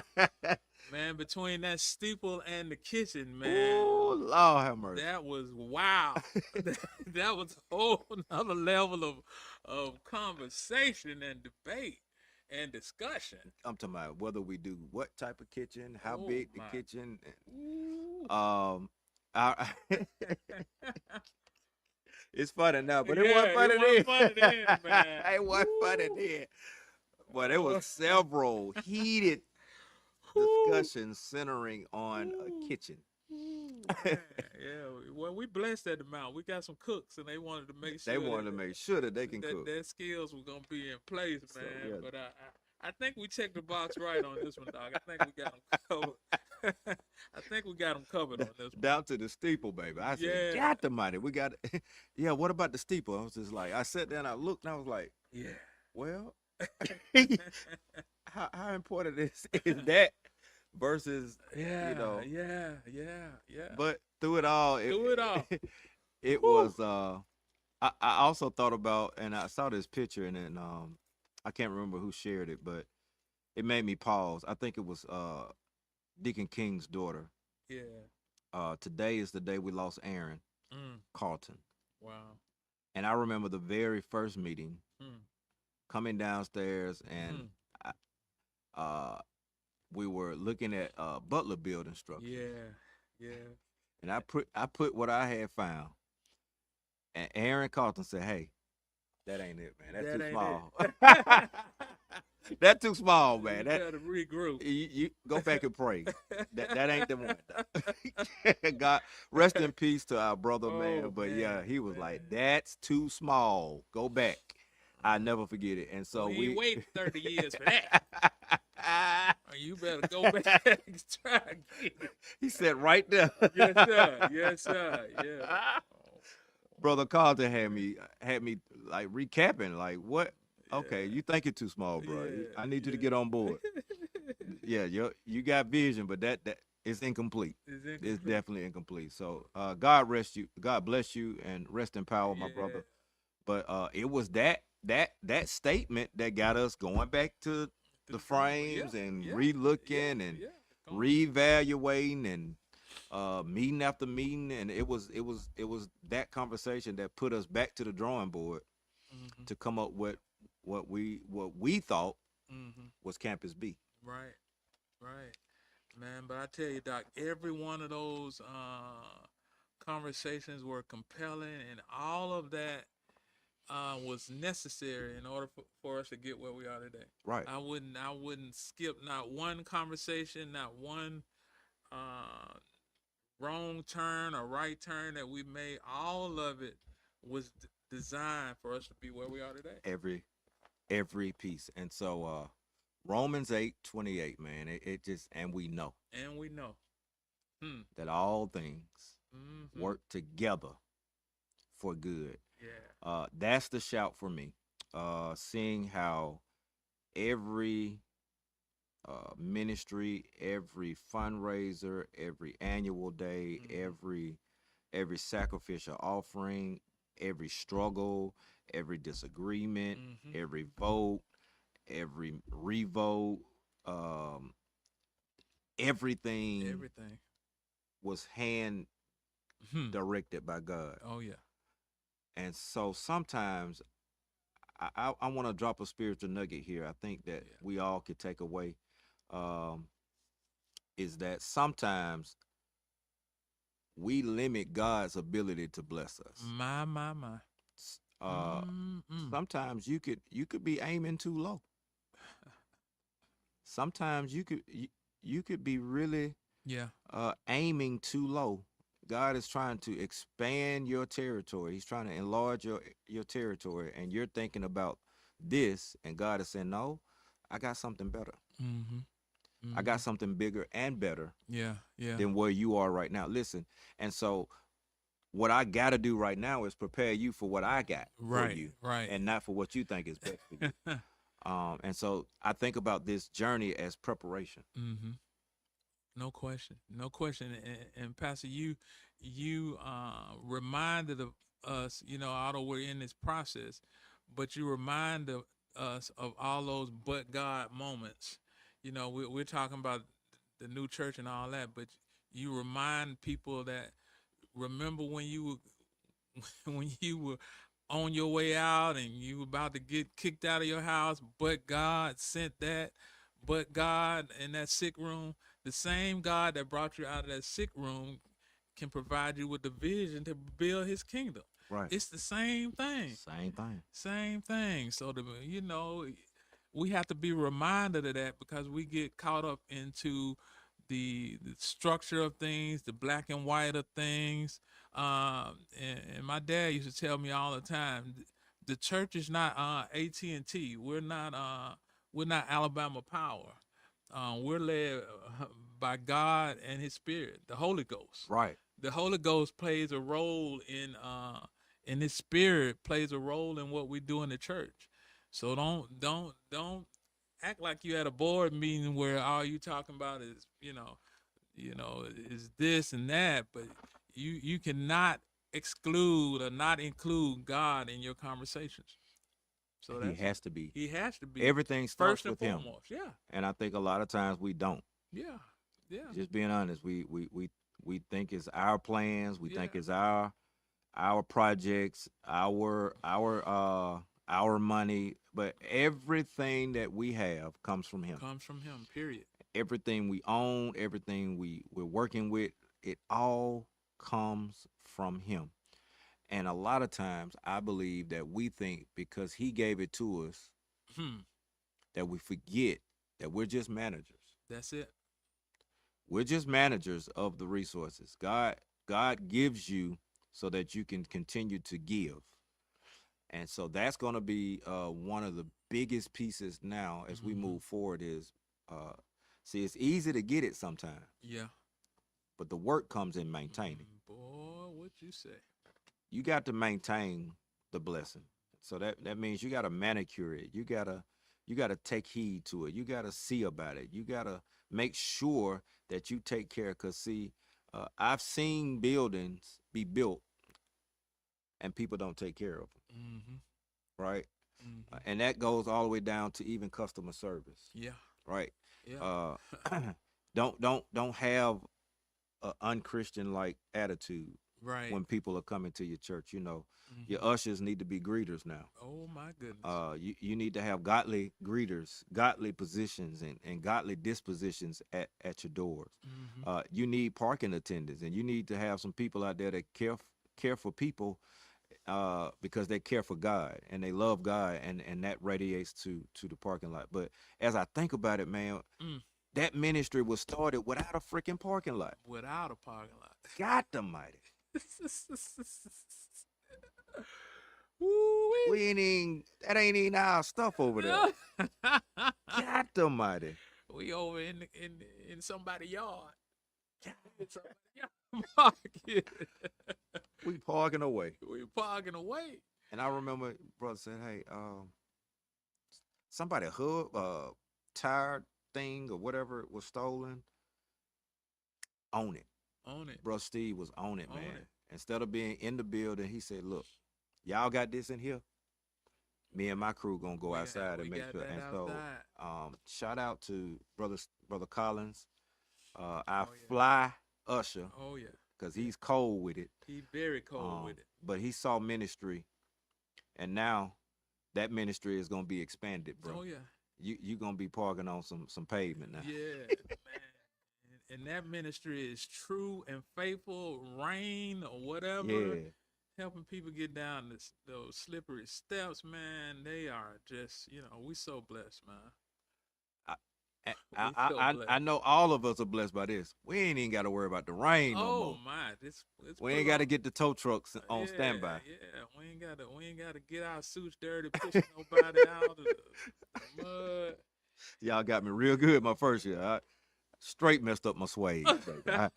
Man, between that steeple and the kitchen, man, Ooh, Lord have mercy. that was wow. That was a whole another level of conversation and debate and discussion. I'm talking about whether we do what type of kitchen, how Oh big the my. kitchen. Ooh. I, it's funny now, but it Yeah, wasn't it funny wasn't then. funny then, man. It wasn't funny Woo. then. But it was Oh. several heated Woo. discussions centering on a Woo. kitchen. Ooh, man, yeah. Well, we blessed at the Mount. We got some cooks, and they wanted to make They sure wanted to make sure that they can that cook. their skills were gonna be in place, So man. yeah, But I think we checked the box right on this one, dog. I think we got them covered. I think we got them covered on this one. down to the steeple, baby. I said, Yeah, God the mighty, we got it. Yeah, what about the steeple? I was just like, I sat down, I looked, and I was like, yeah, well, how important is that versus, you yeah, know, yeah, yeah, yeah. but through it all, Do it all. it Whew. was, I also thought about, and I saw this picture, and then, I can't remember who shared it, but it made me pause. I think it was, Deacon King's daughter. Yeah. Today is the day we lost Aaron Mm. Carlton. Wow. And I remember the very first meeting, Mm. coming downstairs, and Mm. I, we were looking at Butler building structure, Yeah. Yeah. and I put what I had found, and Aaron Carlton said, "Hey, that ain't it, man. That's That too ain't small. it. That's too small, You man. That better regroup. you go back and pray. That ain't the one. God rest in peace to our brother, man. Oh But man, yeah, he was man. like, "That's too small. Go back." I never forget it. And so We ain't we. wait 30 years for that. You better go back and try again. He said right there. Yes, sir. Yes, sir. Yeah. Oh, Brother Carlton had me like recapping, like, what? Okay, yeah. you think it's too small, bro. Yeah. I need you to get on Yeah. board. Yeah, you got vision, but that is incomplete. It's It's incomplete. definitely incomplete. So God bless you, and rest in power, my Yeah. brother. But it was that statement that got us going back to To the the drawing board. Yeah. frames and Yeah. Yeah. relooking and Yeah. Come on. reevaluating and meeting after meeting, and it was that conversation that put us back to the drawing board Mm-hmm. to come up with what we thought Mm-hmm. was Campus B. Right. Right. Man, but I tell you, Doc, every one of those conversations were compelling, and all of that was necessary in order for us to get where we are today. Right. I wouldn't skip not one conversation, not one uh, wrong turn or right turn that we made. All of it was designed for us to be where we are today. Every piece. And so Romans 8:28, man, it just, and we know And we know. Hmm. that all things Mm-hmm. work together for good. Yeah. That's the shout for me. Seeing how every ministry, every fundraiser, every annual day, Mm-hmm. every sacrificial offering, every struggle, every disagreement, Mm-hmm. every vote, every revote, um, everything Everything. was hand Hmm. directed by God. Oh yeah. And so sometimes I want to drop a spiritual nugget here. I think that Yeah. we all could take away, um, is that sometimes we limit God's ability to bless us. My. Uh, Mm-mm. sometimes you could be aiming too low. Sometimes you could be really Yeah. aiming too low. God is trying to expand your territory. He's trying to enlarge your territory, and you're thinking about this, and God is saying, "No, I got something better. Mm-hmm. I Mm-hmm. got something bigger and better Yeah. Yeah. than where you are right now." Listen, and so what I got to do right now is prepare you for what I got for Right. you, Right. and not for what you think is best for you. And so I think about this journey as preparation. Mm-hmm. No question. No question. And Pastor, you reminded of us, although we're in this process, but you remind us of all those but God moments. We're talking about the new church and all that, but you remind people that remember when you were when you were on your way out and you were about to get kicked out of your house, but God sent that, but God in that sick room, the same God that brought you out of that sick room can provide you with the vision to build his kingdom. Right. It's the same thing. Same thing. Same thing. So we have to be reminded of that because we get caught up into the structure of things, the black and white of things. And my dad used to tell me all the time, the church is not AT&T. We're not Alabama Power. We're led by God and His Spirit, the Holy Ghost. Right. The Holy Ghost plays a role in His Spirit plays a role in what we do in the church. So don't act like you at a board meeting where all you talking about is is this and that, but you cannot exclude or not include God in your conversations. So He that's it. has to be. He has to be Everything starts first and with him. foremost. Yeah, And I think a lot of times we don't. yeah, yeah, Just being honest, we think it's our plans, we think yeah. it's our projects, our money, but everything that we have comes from him. Comes from Him. Period. Everything we own, everything we're working with, it all comes from him. And a lot of times I believe that we think because he gave it to us Hmm. that we forget that we're just managers. That's it. We're just managers of the resources. God gives you so that you can continue to give. And so that's going to be one of the biggest pieces now as we Mm-hmm. move forward is see, it's easy to get it sometimes, Yeah. but the work comes in maintaining. Boy, what you say? You got to maintain the blessing. So that means you got to manicure it. You got to take heed to it. You got to see about it. You got to make sure that you take care cuz see I've seen buildings be built and people don't take care of them, Mm-hmm. right? Mm-hmm. And that goes all the way down to even customer service, Yeah. right? Yeah. Uh don't have a unchristian like attitude Right. when people are coming to your church. Your Mm-hmm. ushers need to be greeters now. Oh my goodness. You need to have godly greeters, godly positions, and godly dispositions at your doors. Mm-hmm. You need parking attendants, and you need to have some people out there that care for people because they care for God and they love God, and that radiates to the parking lot. But as I think about it, man, Mm. that ministry was started without a freaking parking lot. Without a parking lot. God Almighty. Woo-wee. We ain't even that ain't even our stuff over there. God Almighty. We over in somebody's yard. In somebody's yard. Park it. We parking away. We parking away. And I remember brother said, "Hey, somebody hood tire thing or whatever was stolen. On it." On it. Bro Steve was on it, On man. it. Instead of being in the building, he said, "Look, y'all got this in here. Me and my crew gonna go outside We and make got sure." that And so, outside. shout out to brother Collins, our Oh yeah. fly usher, Oh yeah. because Yeah. he's cold with it. He very cold with it. But he saw ministry, and now that ministry is gonna be expanded, bro. Oh yeah. You gonna be parking on some pavement now. Yeah, man. And that ministry is true and faithful, rain or whatever, Yeah. helping people get down those slippery steps, man. They are just, we so blessed, man. I, We so I blessed. know all of us are blessed by this. We ain't even got to worry about the rain no Oh more. my, let's We pull ain't got to off. get the tow trucks on Yeah, standby. yeah. We ain't gotta get our suits dirty, pushing nobody out of the mud. Y'all got me real good my first year. I straight messed up my suede, baby.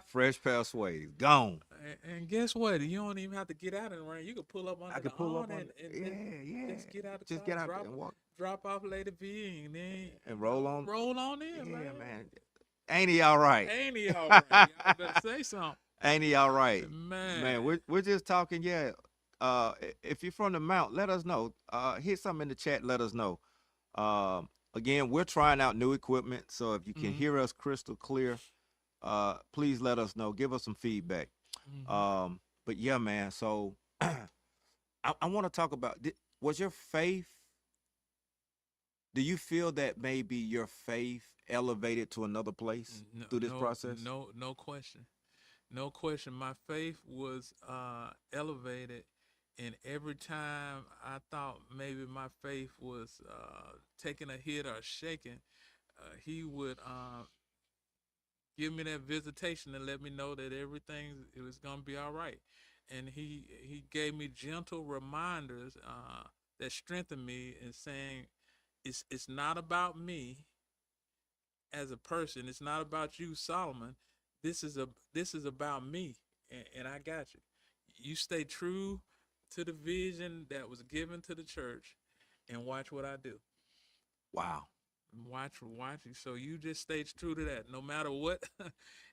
Fresh pair of suede, gone. And guess what? You don't even have to get out in the rain. You can pull up I under the could pull up awning on, and yeah, yeah. just get out the Just car, get out there and walk drop off Lady V, and then and roll on. roll on in, man. Yeah, man. Ain't he all right? Ain't he all right? Y'all better say something, Ain't he all right? man. Man, we're just talking, yeah. If you're from the Mount, let us know. Hit something in the chat, let us know. Again, we're trying out new equipment, so if you can Mm-hmm. hear us crystal clear, please let us know. Give us some feedback. Mm-hmm. But yeah, man. So I want to talk about. Was your faith? Do you feel that maybe your faith elevated to another place No, through this no, process? no question. No question. My faith was elevated, and every time I thought maybe my faith was taking a hit or shaking, he would give me that visitation and let me know that everything it was gonna be all right. And he gave me gentle reminders that strengthened me in saying it's not about me as a person. It's not about you, Solomon. This is about me, and I got you. You stay true to the vision that was given to the church, and watch what I do. Wow. Watch. So you just stay true to that, no matter what.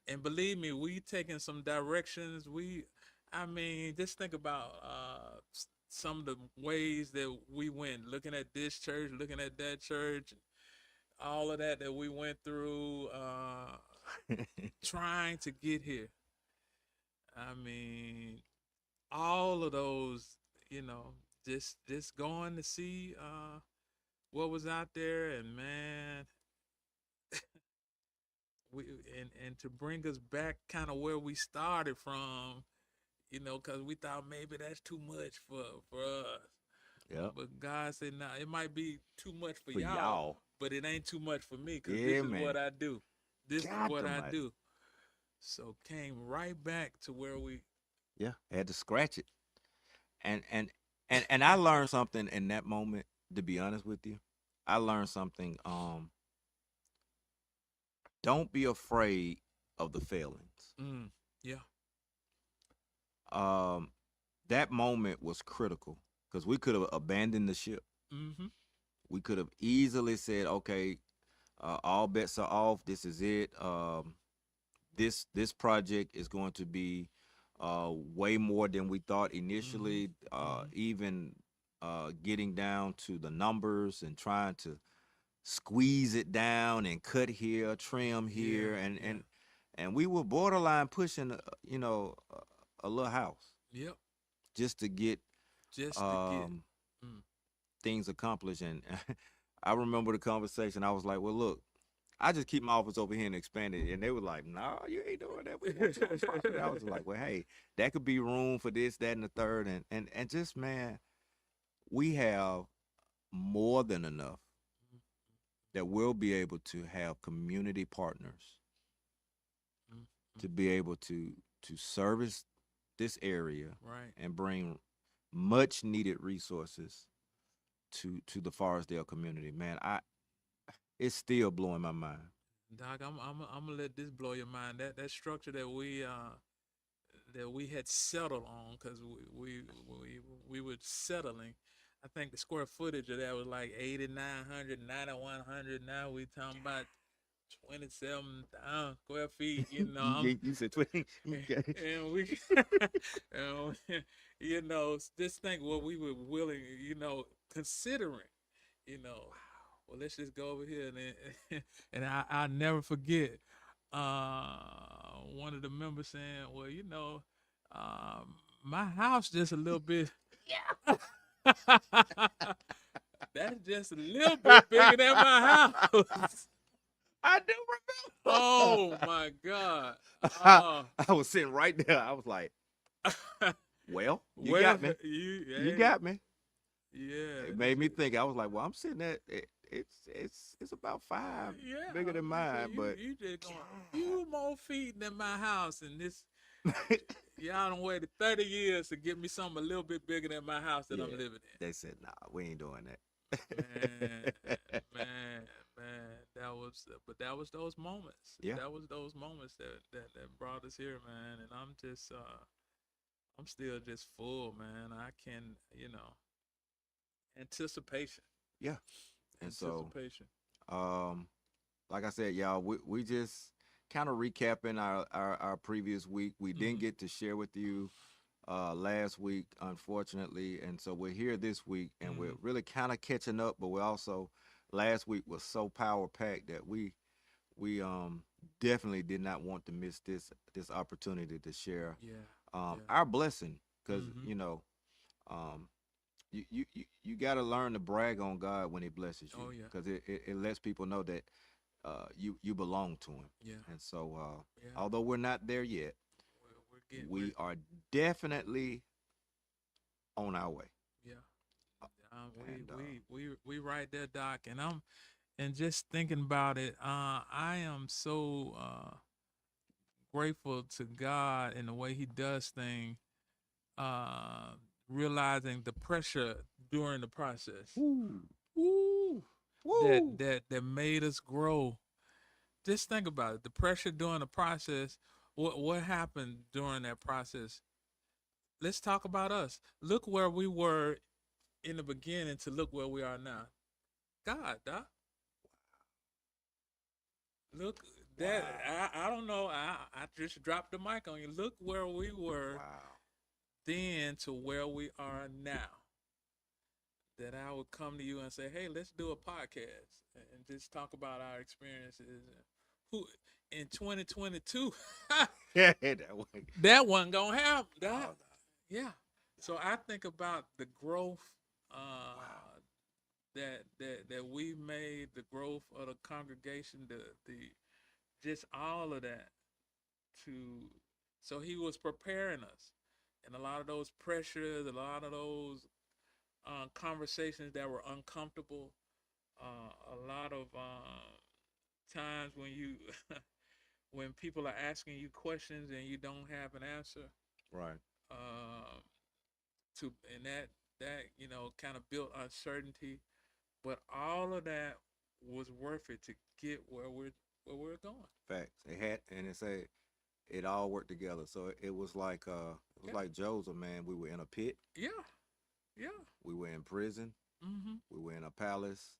And believe me, we taking some directions. I mean, just think about some of the ways that we went, looking at this church, looking at that church, all of that we went through, trying to get here. I mean, all of those, you know, just going to see what was out there, and man, we and to bring us back kind of where we started from, because we thought maybe that's too much for us. Yep. But God said, "Nah, it might be too much for For y'all, y'all. but it ain't too much for me, because this Yeah, is what man. I do. This is God what I almighty. do." So came right back to where we. Yeah. Had to scratch it. And and and I learned something in that moment, to be honest with you. I learned something. Don't be afraid of the failings. Mm, yeah. Um, that moment was critical because we could have abandoned the ship. Mm-hmm. We could have easily said, "Okay, all bets are off. This is it. This project is going to be way more than we thought Mm-hmm. initially. Mm-hmm. Even getting down to the numbers and trying to squeeze it down and cut here, trim Yeah. here, and Yeah. we were borderline pushing, a little house Yep. just to get Just to get. um, Mm. things accomplished. And I remember the conversation. I was like, "Well, look, I just keep my office over here and expand it." And they were like, "No, you ain't doing that. We want you on the property." I was like, "Well, hey, that could be room for this, that, and the third." And just, man, we have more than enough that we'll be able to have community partners Mm. to be able to service this area Right. and bring much needed resources to the Forestdale community. Man, it's still blowing my mind. Doc, I'm gonna let this blow your mind. That structure that we had settled on, because we were settling. I think the square footage of that was like 8,900, 9,100. Now we talking about 27,000 square feet. You know, You said 20. Okay. and we, and you know, just think what we were willing, considering, you know. Well, let's just go over here, and I'll never forget one of the members saying, "Well, my house just a little bit." That's just a little bit bigger than my house. I do Oh remember. my God. I Uh, was sitting right there. I was like, well, you well, got me. You hey, got me. yeah, It made me think. I was like, well, I'm sitting at it's about five yeah. bigger than You say mine, but you just going a few more feet than my house, and this y'all done waited 30 years to get me something a little bit bigger than my house that I'm yeah, living they said, nah, we ain't doing in. Man, that. man, that was those moments. Yeah, That was those moments that brought us here, man. And I'm still just full, man. I can, anticipation, yeah. And so, anticipation. um, like I said, y'all, we just kind of recapping our previous week. We didn't Mm-hmm. get to share with you last week, unfortunately, and so we're here this week, and we're Mm-hmm. really kind of catching up. But we're also last week was so power packed that we definitely did not want to miss this opportunity to share Yeah, yeah. our blessing, because Mm-hmm. um, you got to learn to brag on God when He blesses you, Oh yeah, because it lets people know that you belong to Him. yeah, And so, yeah. although we're not there yet, We're getting we're we are definitely on our way. yeah. Uh, We And we we we right there, Doc, and just thinking about it, I am so grateful to God and the way He does things. Uh, Realizing the pressure during the process, woo, woo, woo, that made us grow. Just think about it. The pressure during the process. What happened during that process? Let's talk about us. Look where we were in the beginning to look where we are now. God, Doc. Look, that wow, I don't know. I just dropped the mic on you. Look where we were wow, then to where we are now. That I would come to you and say, "Hey, let's do a podcast and just talk about our experiences." Who in 2022, that way. that wasn't gonna happen, Oh, Doc. Yeah. So I think about the growth wow, that we made, the growth of the congregation, the just all of that to so he was preparing us, and a lot of those pressures, a lot of those conversations that were uncomfortable, a lot of times when you when people are asking you questions and you don't have an answer, right, uh, to and that kind of built uncertainty, but all of that was worth it to get where we're going. facts. It had, and it said it all worked together. So it was Yeah, like Joseph, man. We were in a pit, yeah, yeah. we were in prison, Mm-hmm. we were in a palace,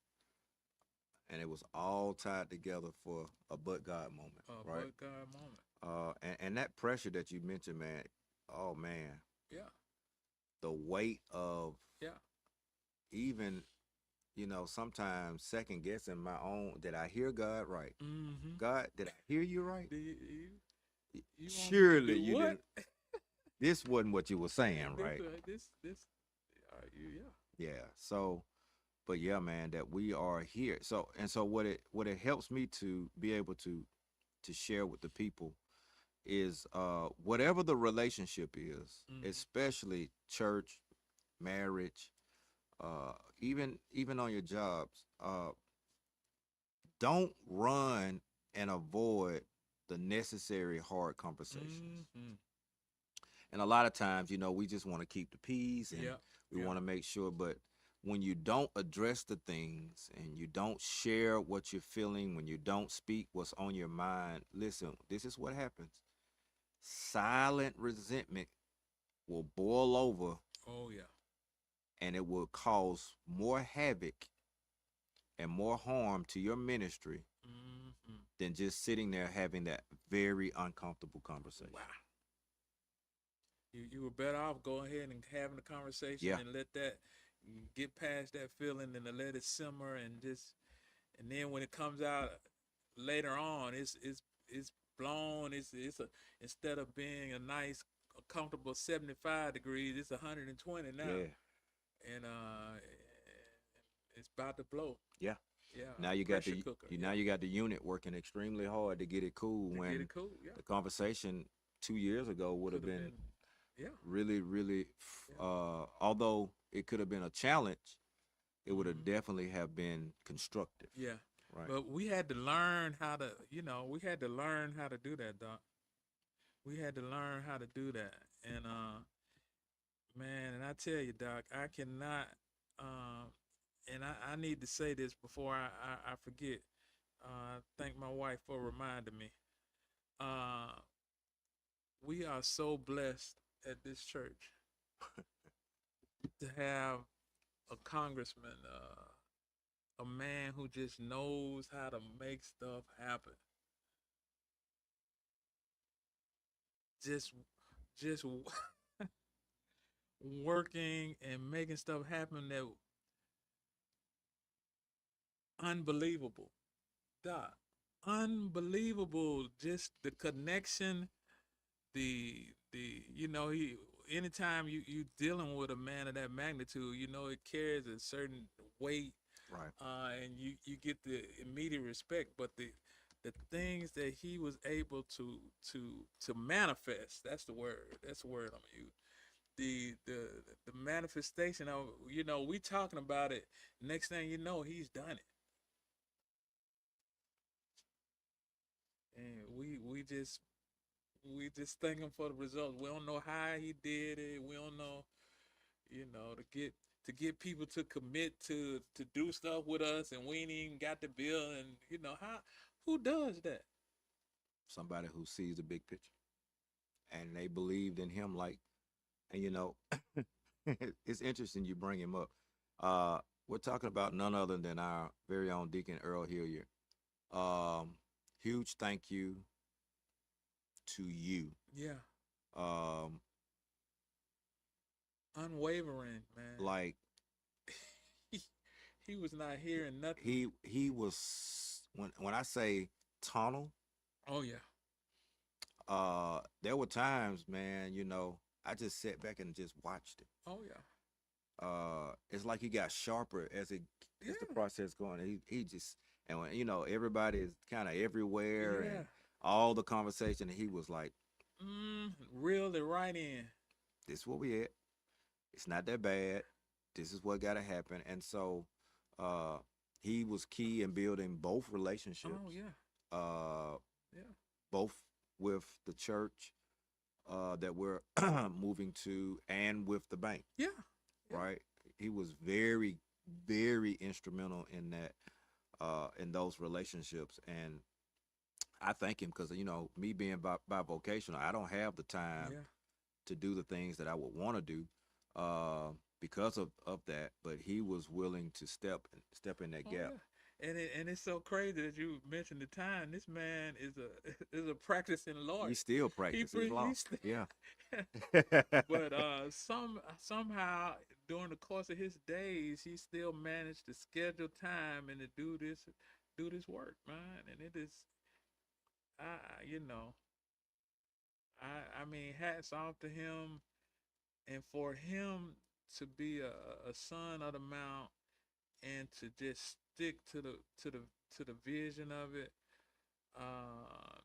and it was all tied together for a but God moment, right? But God moment. And that pressure that you mentioned, man. Oh man, Yeah, the weight of yeah. even sometimes second guessing my own. Did I hear God right? Mm-hmm. God, did I hear you right? Do you want me to Surely do you what? didn't. This wasn't what you were saying, right? This. Yeah. Yeah. So, but yeah, man, that we are here. So what it helps me to be able to share with the people is whatever the relationship is, Mm-hmm. especially church, marriage, even on your jobs, don't run and avoid the necessary hard conversations. Mm-hmm. And a lot of times, we just want to keep the peace and Yeah. we Yeah. want to make sure, but when you don't address the things and you don't share what you're feeling, when you don't speak what's on your mind, listen, this is what happens. Silent resentment will boil over, Oh yeah. and it will cause more havoc and more harm to your ministry Hmm. than just sitting there having that very uncomfortable Wow. conversation. You were better off going ahead and having a conversation Yeah, and let that get past that feeling and to let it simmer and just and then when it comes out later on, it's blown. It's a instead of being a nice, comfortable 75 degrees, it's 120 now, yeah, and it's about to blow. yeah. Yeah, Now you got pressure the cooker. you now Yeah, you got the unit working extremely hard to get it cool to get when it cool. Yeah, the conversation 2 years ago would have could have been been. Yeah, really, really, yeah. although it could have been a challenge, it would have Hmm. definitely have been constructive. Yeah, Right. but we had to learn how to. We had to learn how to do that, Doc. We had to learn how to do that, and man, and I tell you, Doc, I cannot. Um, and I need to say this before I forget. Thank my wife for reminding me. Uh, we are so blessed at this church to have a congressman, a man who just knows how to make stuff happen. Just, just working and making stuff happen that unbelievable. Doc, unbelievable. Just the connection, the he anytime you dealing with a man of that magnitude, it carries a certain weight, Right. and you get the immediate respect, but the things that he was able to manifest, that's the word I'm gonna use, the manifestation of, we talking about it, next thing you know he's done it, and we just thank him for the results. We don't know how he did it. We don't know, to get people to commit to do stuff with us, and we ain't even got the bill. And how who does that? Somebody who sees the big picture and they believed in him, like, and it's interesting you bring him up. Uh, we're talking about none other than our very own Deacon Earl Hilliard. Um, Huge thank you to you. Yeah, Um, unwavering man. like he, he was not hearing nothing. he was, when I say tunnel, Oh yeah, there were times, man, I just sat back and just watched it. oh yeah, It's like he got sharper as the yeah, process going. He just, and when everybody is kind of everywhere yeah. and all the conversation, he was like, Reeled it right in. "This is what we at. It's not that bad. This is what got to happen." And so, uh, he was key in building both Oh relationships, yeah, uh, yeah, both with the church that we're moving to and with the bank. yeah, yeah. Right? He was very, very instrumental in that, in those relationships, and I thank him because me being bivocational, I don't have the time Yeah. to do the things that I would want to do, because of that. But he was willing to step in that Oh gap. yeah. And it's so crazy that you mentioned the time. This man is a is a practicing lawyer. He still He practices pre law. he's Yeah. but somehow during the course of his days he still managed to schedule time and to do this work, man. And it is I you know I mean hats off to him, and for him to be a son of the mount and to just stick to the vision of it. Uh,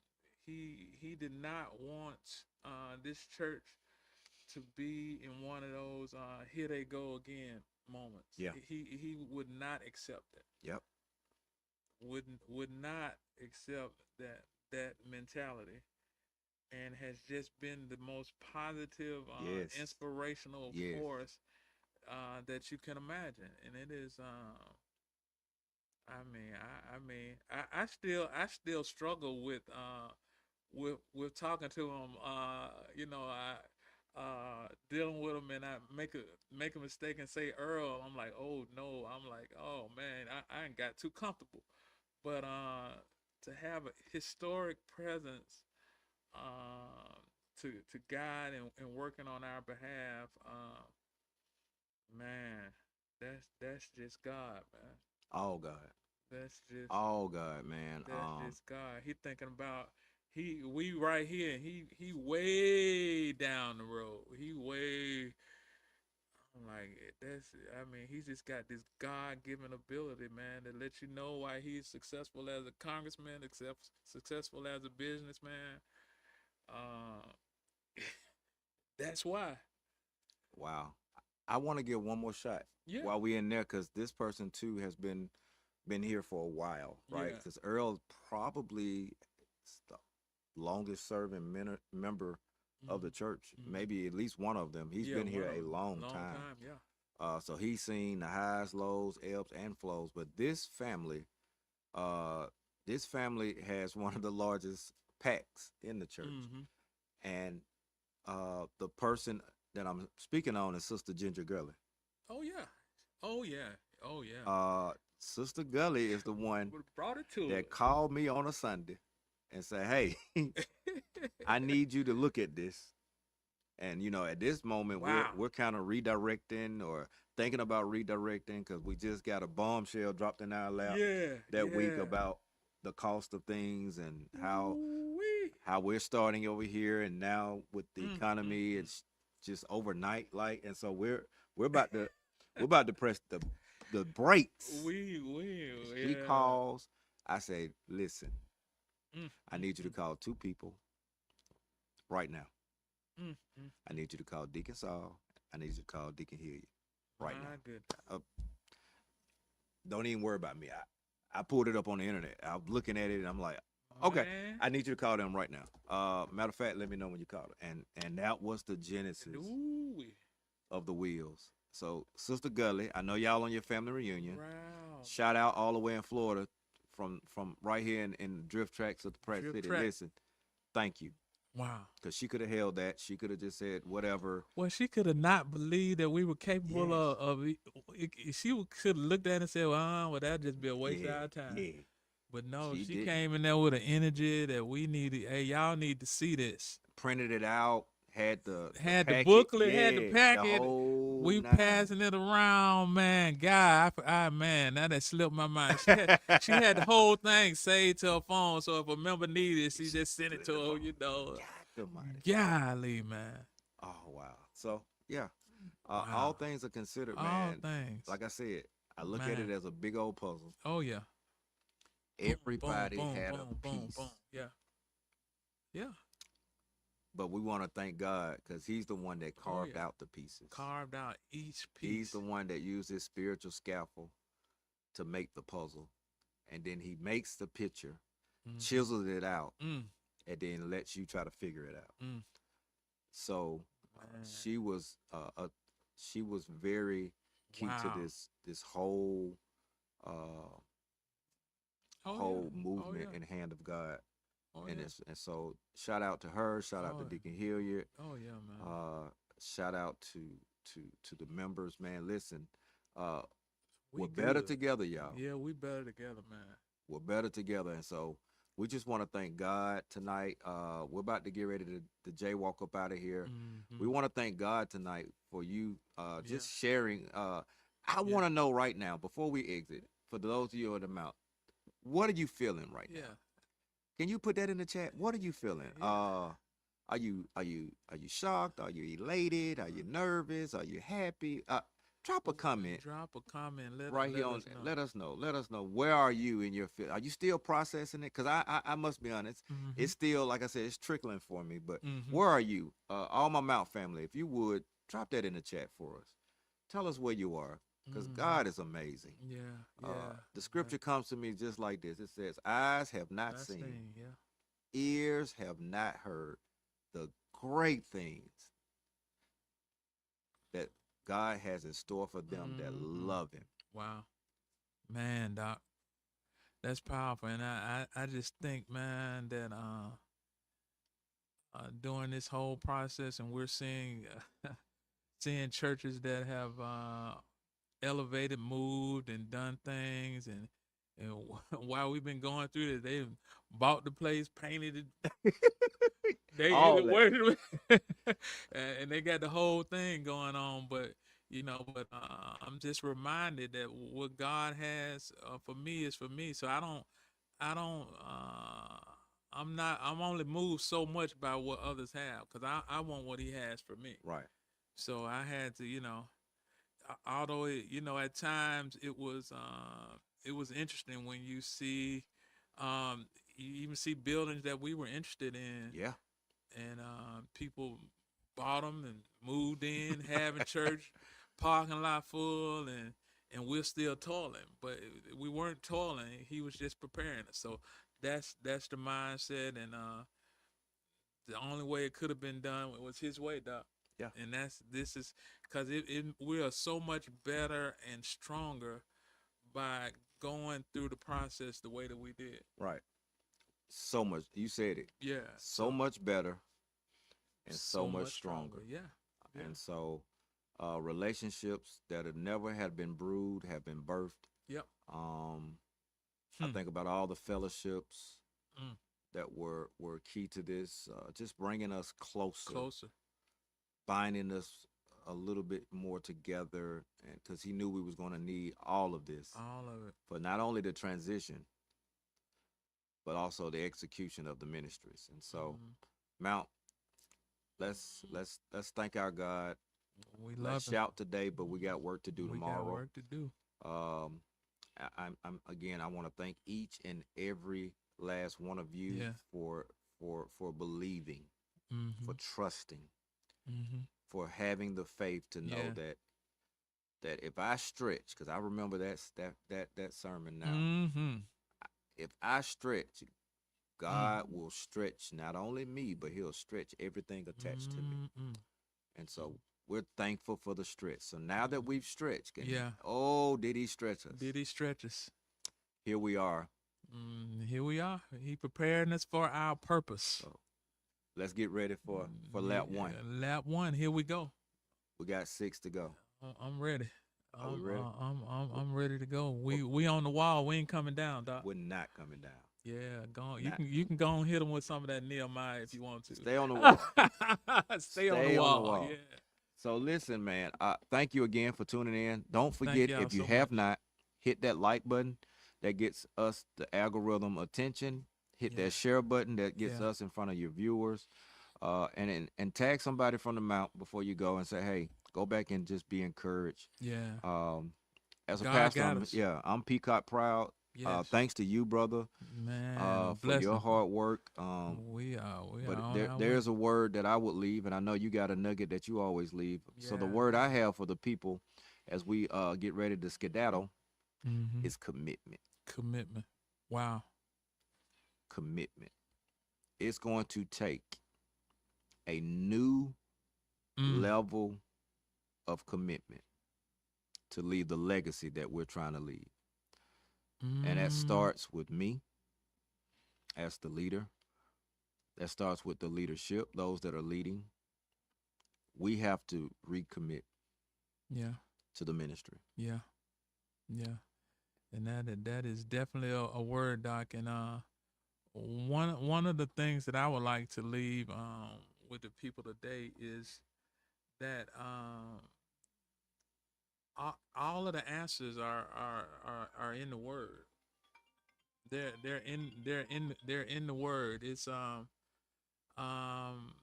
he did not want this church to be in one of those here they go again moments. Yeah. He would not accept it. Yep. Would not accept that mentality, and has just been the most positive, Yes. inspirational Yes. force that you can imagine, and it is. I still struggle with talking to him. Dealing with him, and I make a mistake and say Earl. I'm like, oh no. I'm like, oh man, I ain't got too comfortable. But to have a historic presence, to guide and working on our behalf, man, that's just God, man. All God. That's just All God, man. that's just God. He thinking about we right here. He way down the road. He way. I'm like that's. I mean, he's just got this God given ability, man, to let you know why he's successful as a congressman, except successful as a businessman. Uh, that's why. Wow. I want to give one more shot Yeah, while we in there, because this person too has been here for a while, right? yeah. Because Earl probably is the longest serving member of the Mm-hmm. church, Mm-hmm. maybe at least one of them. He's Yeah, been here one of a them. long Long time. time. Yeah. So he's seen the highs, lows, ebbs, and flows. But uh, this family has one of the largest packs in the church, Mm-hmm. and the person that I'm speaking on is Sister Ginger Gully. Oh yeah. Oh yeah. Oh yeah. Sister Gully is the one Would brought it to that called me on a Sunday and said, "Hey, us. I need you to look at this." And at this moment, we're Wow. we're kind of redirecting or thinking about redirecting because we just got a bombshell dropped in our lap Yeah. that week Yeah. about the cost of things and how Ooh-wee. how we're starting over here, and now with the Mm, mm, economy, mm. it's just overnight, like, and so we're about to press the brakes. We, She yeah. calls. I say, listen, Mm, I mm, need you to mm, call two people right now. mm, mm, I mm. need you to call Deacon Saul. I need you to call Deacon Hilliard right My now. goodness. Don't even worry about me. I pulled it up on the internet. I was looking at it and I'm like, okay, Man. I need you to call them right now. Matter of fact, let me know when you call it. And that was the genesis Ooh-wee. of the wheels. So Sister Gully, I know y'all on your family reunion. Wow. Shout out all the way in Florida, from right here in Drift Tracks of the Pratt Drip City. track. Listen, thank you. Wow. Because she could have held that. She could have just said whatever. Well, she could have not believed that we were capable Yes. she could have looked at it and said, well, that'd just be a waste of Yeah. our time. Yeah. But no, She she didn't. came in there with an energy that we needed. Hey, y'all need to see this. Printed it out. Had the Had the packet. booklet, had the Yeah. The packet. whole We nine. passing it around, man. God, man, now that slipped my mind. She had the whole thing saved to her phone, so if a member needed it, she She just sent put it it to in the her. phone. God almighty. Golly, man. Oh wow. So yeah. All Wow. things are considered, All man. things, Like I said, I look at it man. as a big old puzzle. Oh yeah. Boom, boom, Everybody boom, had a boom, boom, boom. piece. Yeah, yeah. But we want to thank God because He's the one that Oh carved yeah. out the pieces. Carved out each He's piece. the one that used His spiritual scalpel to make the puzzle. And then He makes the picture, Mm-hmm. chisels it out, Mm, and then lets you try to figure it out. mm, So man. she was very key to Wow. this uh, Oh yeah. whole Oh movement yeah. in hand of God. Oh And yeah. so shout out to her, shout out to Oh. Deacon Hilliard, Oh yeah, man. uh, shout out to the members, man. Listen, uh, We we're better good. together, y'all. Yeah, we better together, man. We're better together, and so we just want to thank God tonight. We're about to get ready to jaywalk up out of here. We Mm-hmm. want to thank God tonight for you Yeah. just sharing. I Yeah. want to know right now before we exit, for those of you on the mount, what are you feeling right now? Yeah. Can you put that in the chat? What are you feeling? Yeah. Are you shocked? Are you elated? Are you nervous? Are you happy? Drop a comment Drop a comment. right here Let on. us know. Let us know. Let us know, where are you in your feel? Are you still processing it? Because I must be honest, Mm-hmm. it's still, like I said, it's trickling for me. But Mm-hmm. where are you? All my Mount family, if you would drop that in the chat for us. Tell us where you are, because Mm-hmm. God is amazing. Yeah. Yeah. The Yeah. scripture comes to me just like this. It says, "Eyes have not That's seen, thing. Yeah. ears have not heard the great things that God has in store for them that love Him. Wow, man, Doc, that's powerful, and I just think, man, that during this whole process, and we're seeing seeing churches that have elevated, moved, and done things, and while we've been going through this, they've bought the place, painted it, they All that. worship, and they got the whole thing going on. But I'm just reminded that what God has for me is for me. So I don't. I'm only moved so much by what others have because I want what He has for me. Right. So I had to, although at times it was interesting when you see, you even see buildings that we were interested in, Yeah. and people bought them and moved in, having church, parking lot full, and we're still toiling, but we weren't toiling. He was just preparing us. So that's the mindset, and the only way it could have been done was His way, Doc. Yeah. And this is because we are so much better and stronger by going through the process the way that we did. Right. So much. You said it. Yeah. So much better and so much stronger. stronger. Yeah. Yeah. And so relationships that have never had been brewed have been birthed. Yep. I think about all the fellowships Mm. that were key to this, just bringing us Closer. binding us a little bit more together, and because He knew we was going to need all of this All of it. for not only the transition, but also the execution of the ministries. And so, Mount, let's thank our God. We Let's love Him. shout today, but we got work to do We tomorrow. got work to do. Um, I'm again. I want to thank each and every last one of you Yeah. for believing, Mm-hmm. for trusting, Mm-hmm. for having the faith to know Yeah. that if I stretch, because I remember that sermon now. Mm-hmm. If I stretch, God will stretch not only me, but He'll stretch everything attached to me. Mm-hmm. And so we're thankful for the stretch. So now that we've stretched, Yeah. oh, did He stretch us? Did He stretch us? Here we are. Here we are. He preparing us for our purpose. So let's get ready for lap one. Lap one. Here we go. We got 6 to go. I'm ready. Are we ready? I'm ready to go. We on the wall. We ain't coming down, Doc. We're not coming down. Yeah, go on. Not. You can go and hit them with some of that Nehemiah if you want to. Stay on the wall. Stay on the wall. Yeah. So listen, man. Thank you again for tuning in. Don't forget, y'all if you so have much. not, hit that like button. That gets us the algorithm attention. Hit Yeah. that share button. That gets Yeah. us in front of your viewers. And tag somebody from the Mount before you go and say, hey, go back and just be encouraged. Yeah. As a God pastor, got us. I'm Peacock proud. Yes. Thanks to you, brother, Man, for bless your him. hard work. We are But on our way. there's a word that I would leave, and I know you got a nugget that you always leave. So the Yeah. word I have for the people as we get ready to skedaddle Mhm. is commitment. Commitment. Wow. Commitment. It's going to take a new level of commitment to leave the legacy that we're trying to leave. And that starts with me as the leader. That starts with the leadership, those that are leading. We have to recommit Yeah. to the ministry. Yeah. Yeah. And that is definitely a word, Doc. And one of the things that I would like to leave with the people today is that all of the answers are in the word. They're in the word. Um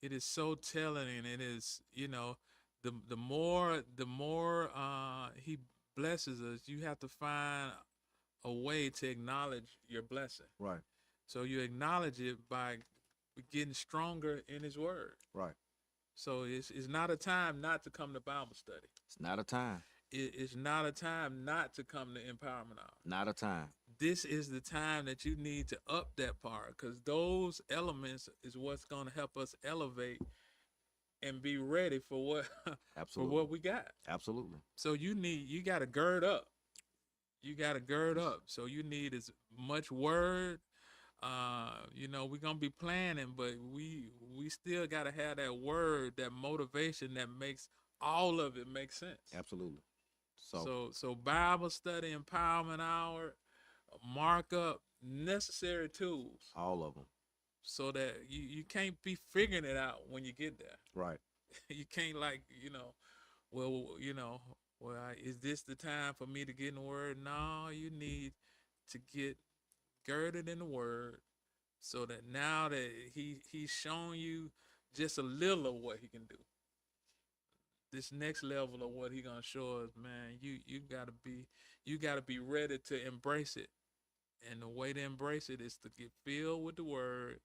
it is so telling, and it is, the more He blesses us, you have to find a way to acknowledge your blessing. Right. So you acknowledge it by getting stronger in His word. Right. So it's not a time not to come to Bible study. It's not a time. It's not a time not to come to Empowerment Hour. Not a time. This is the time that you need to up that part, because those elements is what's going to help us elevate and be ready for what for Absolutely. what we got. Absolutely. So you got to gird up. You got to gird up. So you need as much word. We're gonna be planning, but we still got to have that word, that motivation that makes all of it make sense. Absolutely. So So Bible study, empowerment hour, markup, necessary tools, all of them. so that you can't be figuring it out when you get there. Right. You can't, like, well, is this the time for me to get in the word? No, you need to get girded in the word, so that now that he's shown you just a little of what he can do, this next level of what he gonna show us, man, you gotta be ready to embrace it. And the way to embrace it is to get filled with the word,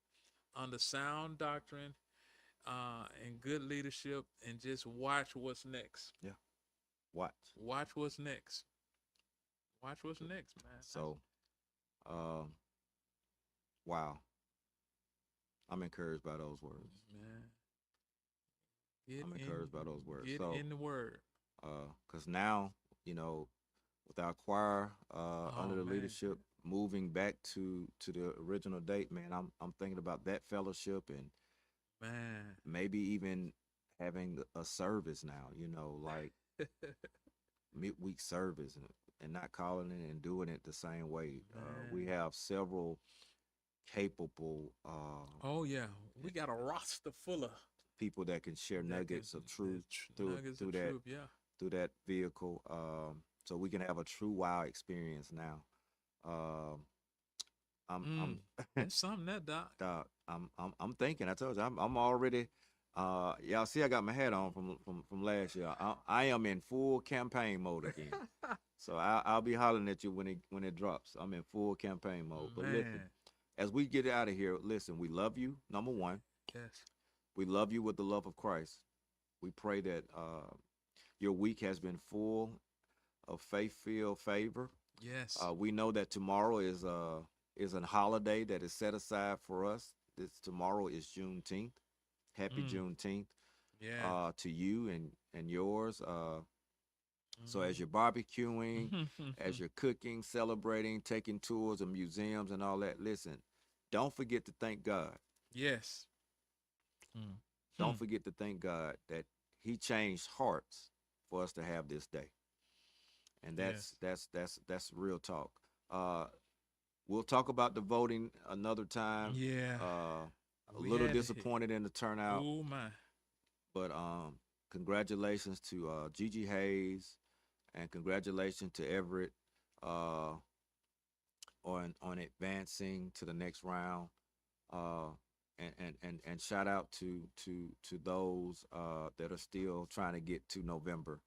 under sound doctrine, and good leadership, and just watch what's next. Yeah. Watch. Watch what's next. Watch what's next, man. So, um, wow. I'm encouraged by those words. Man, get I'm in, encouraged by those words. get So, in the word. because now, you know, with our choir under Oh the man, leadership moving back to the original date, man, I'm thinking about that fellowship and man. maybe even having a service now. You know, like midweek service and not calling it and doing it the same way. We Man. have several capable Oh yeah, we got a roster full of people that can share that can nuggets of truth through nuggets of through that truth. Yeah. through that vehicle, so we can have a true wow experience now. Um, I'm That's something, that doc. Doc, I'm thinking. I told you, I'm already. Y'all see, I got my hat on from last year. I am in full campaign mode again. So I'll be hollering at you when it drops. I'm in full campaign mode. But listen, Man. as we get out of here, listen, we love you. Number one, Yes. we love you with the love of Christ. We pray that your week has been full of faith-filled favor. Yes. We know that tomorrow is a holiday that is set aside for us. This tomorrow is Juneteenth. Happy Mm. Juneteenth Yeah. to you and yours. So as you're Mm. barbecuing, as you're cooking, celebrating, taking tours of museums and all that, listen, don't forget to thank God. Yes. Mm. Hmm. Don't forget to thank God that He changed hearts for us to have this day. And that's Yes. that's that's that's real talk. Uh, we'll talk about the voting another time. Yeah. A We little had to hit. disappointed in the turnout, Oh my. but congratulations to Gigi Hayes and congratulations to Everett uh, on advancing to the next round. Uh, and shout out to those that are still trying to get to November.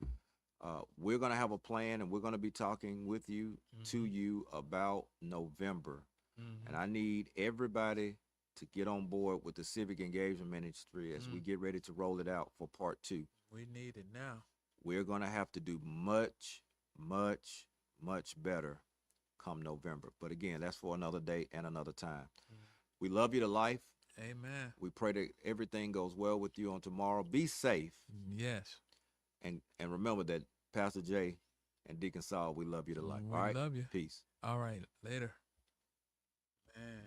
We're gonna have a plan, and we're gonna be talking with you to Mm-hmm. you about November. And Mm-hmm. I need everybody to get on board with the civic engagement ministry as we Mm. get ready to roll it out for part two. We need it now. We're gonna have to do much, much, much better come November. But again, that's for another day and another time. Mm. We love you to life. Amen. We pray that everything goes well with you on tomorrow. Be safe, Yes. and remember that Pastor Jay and Deacon Saul, we love you to life. All We right, love you. peace. All right. Later. Man.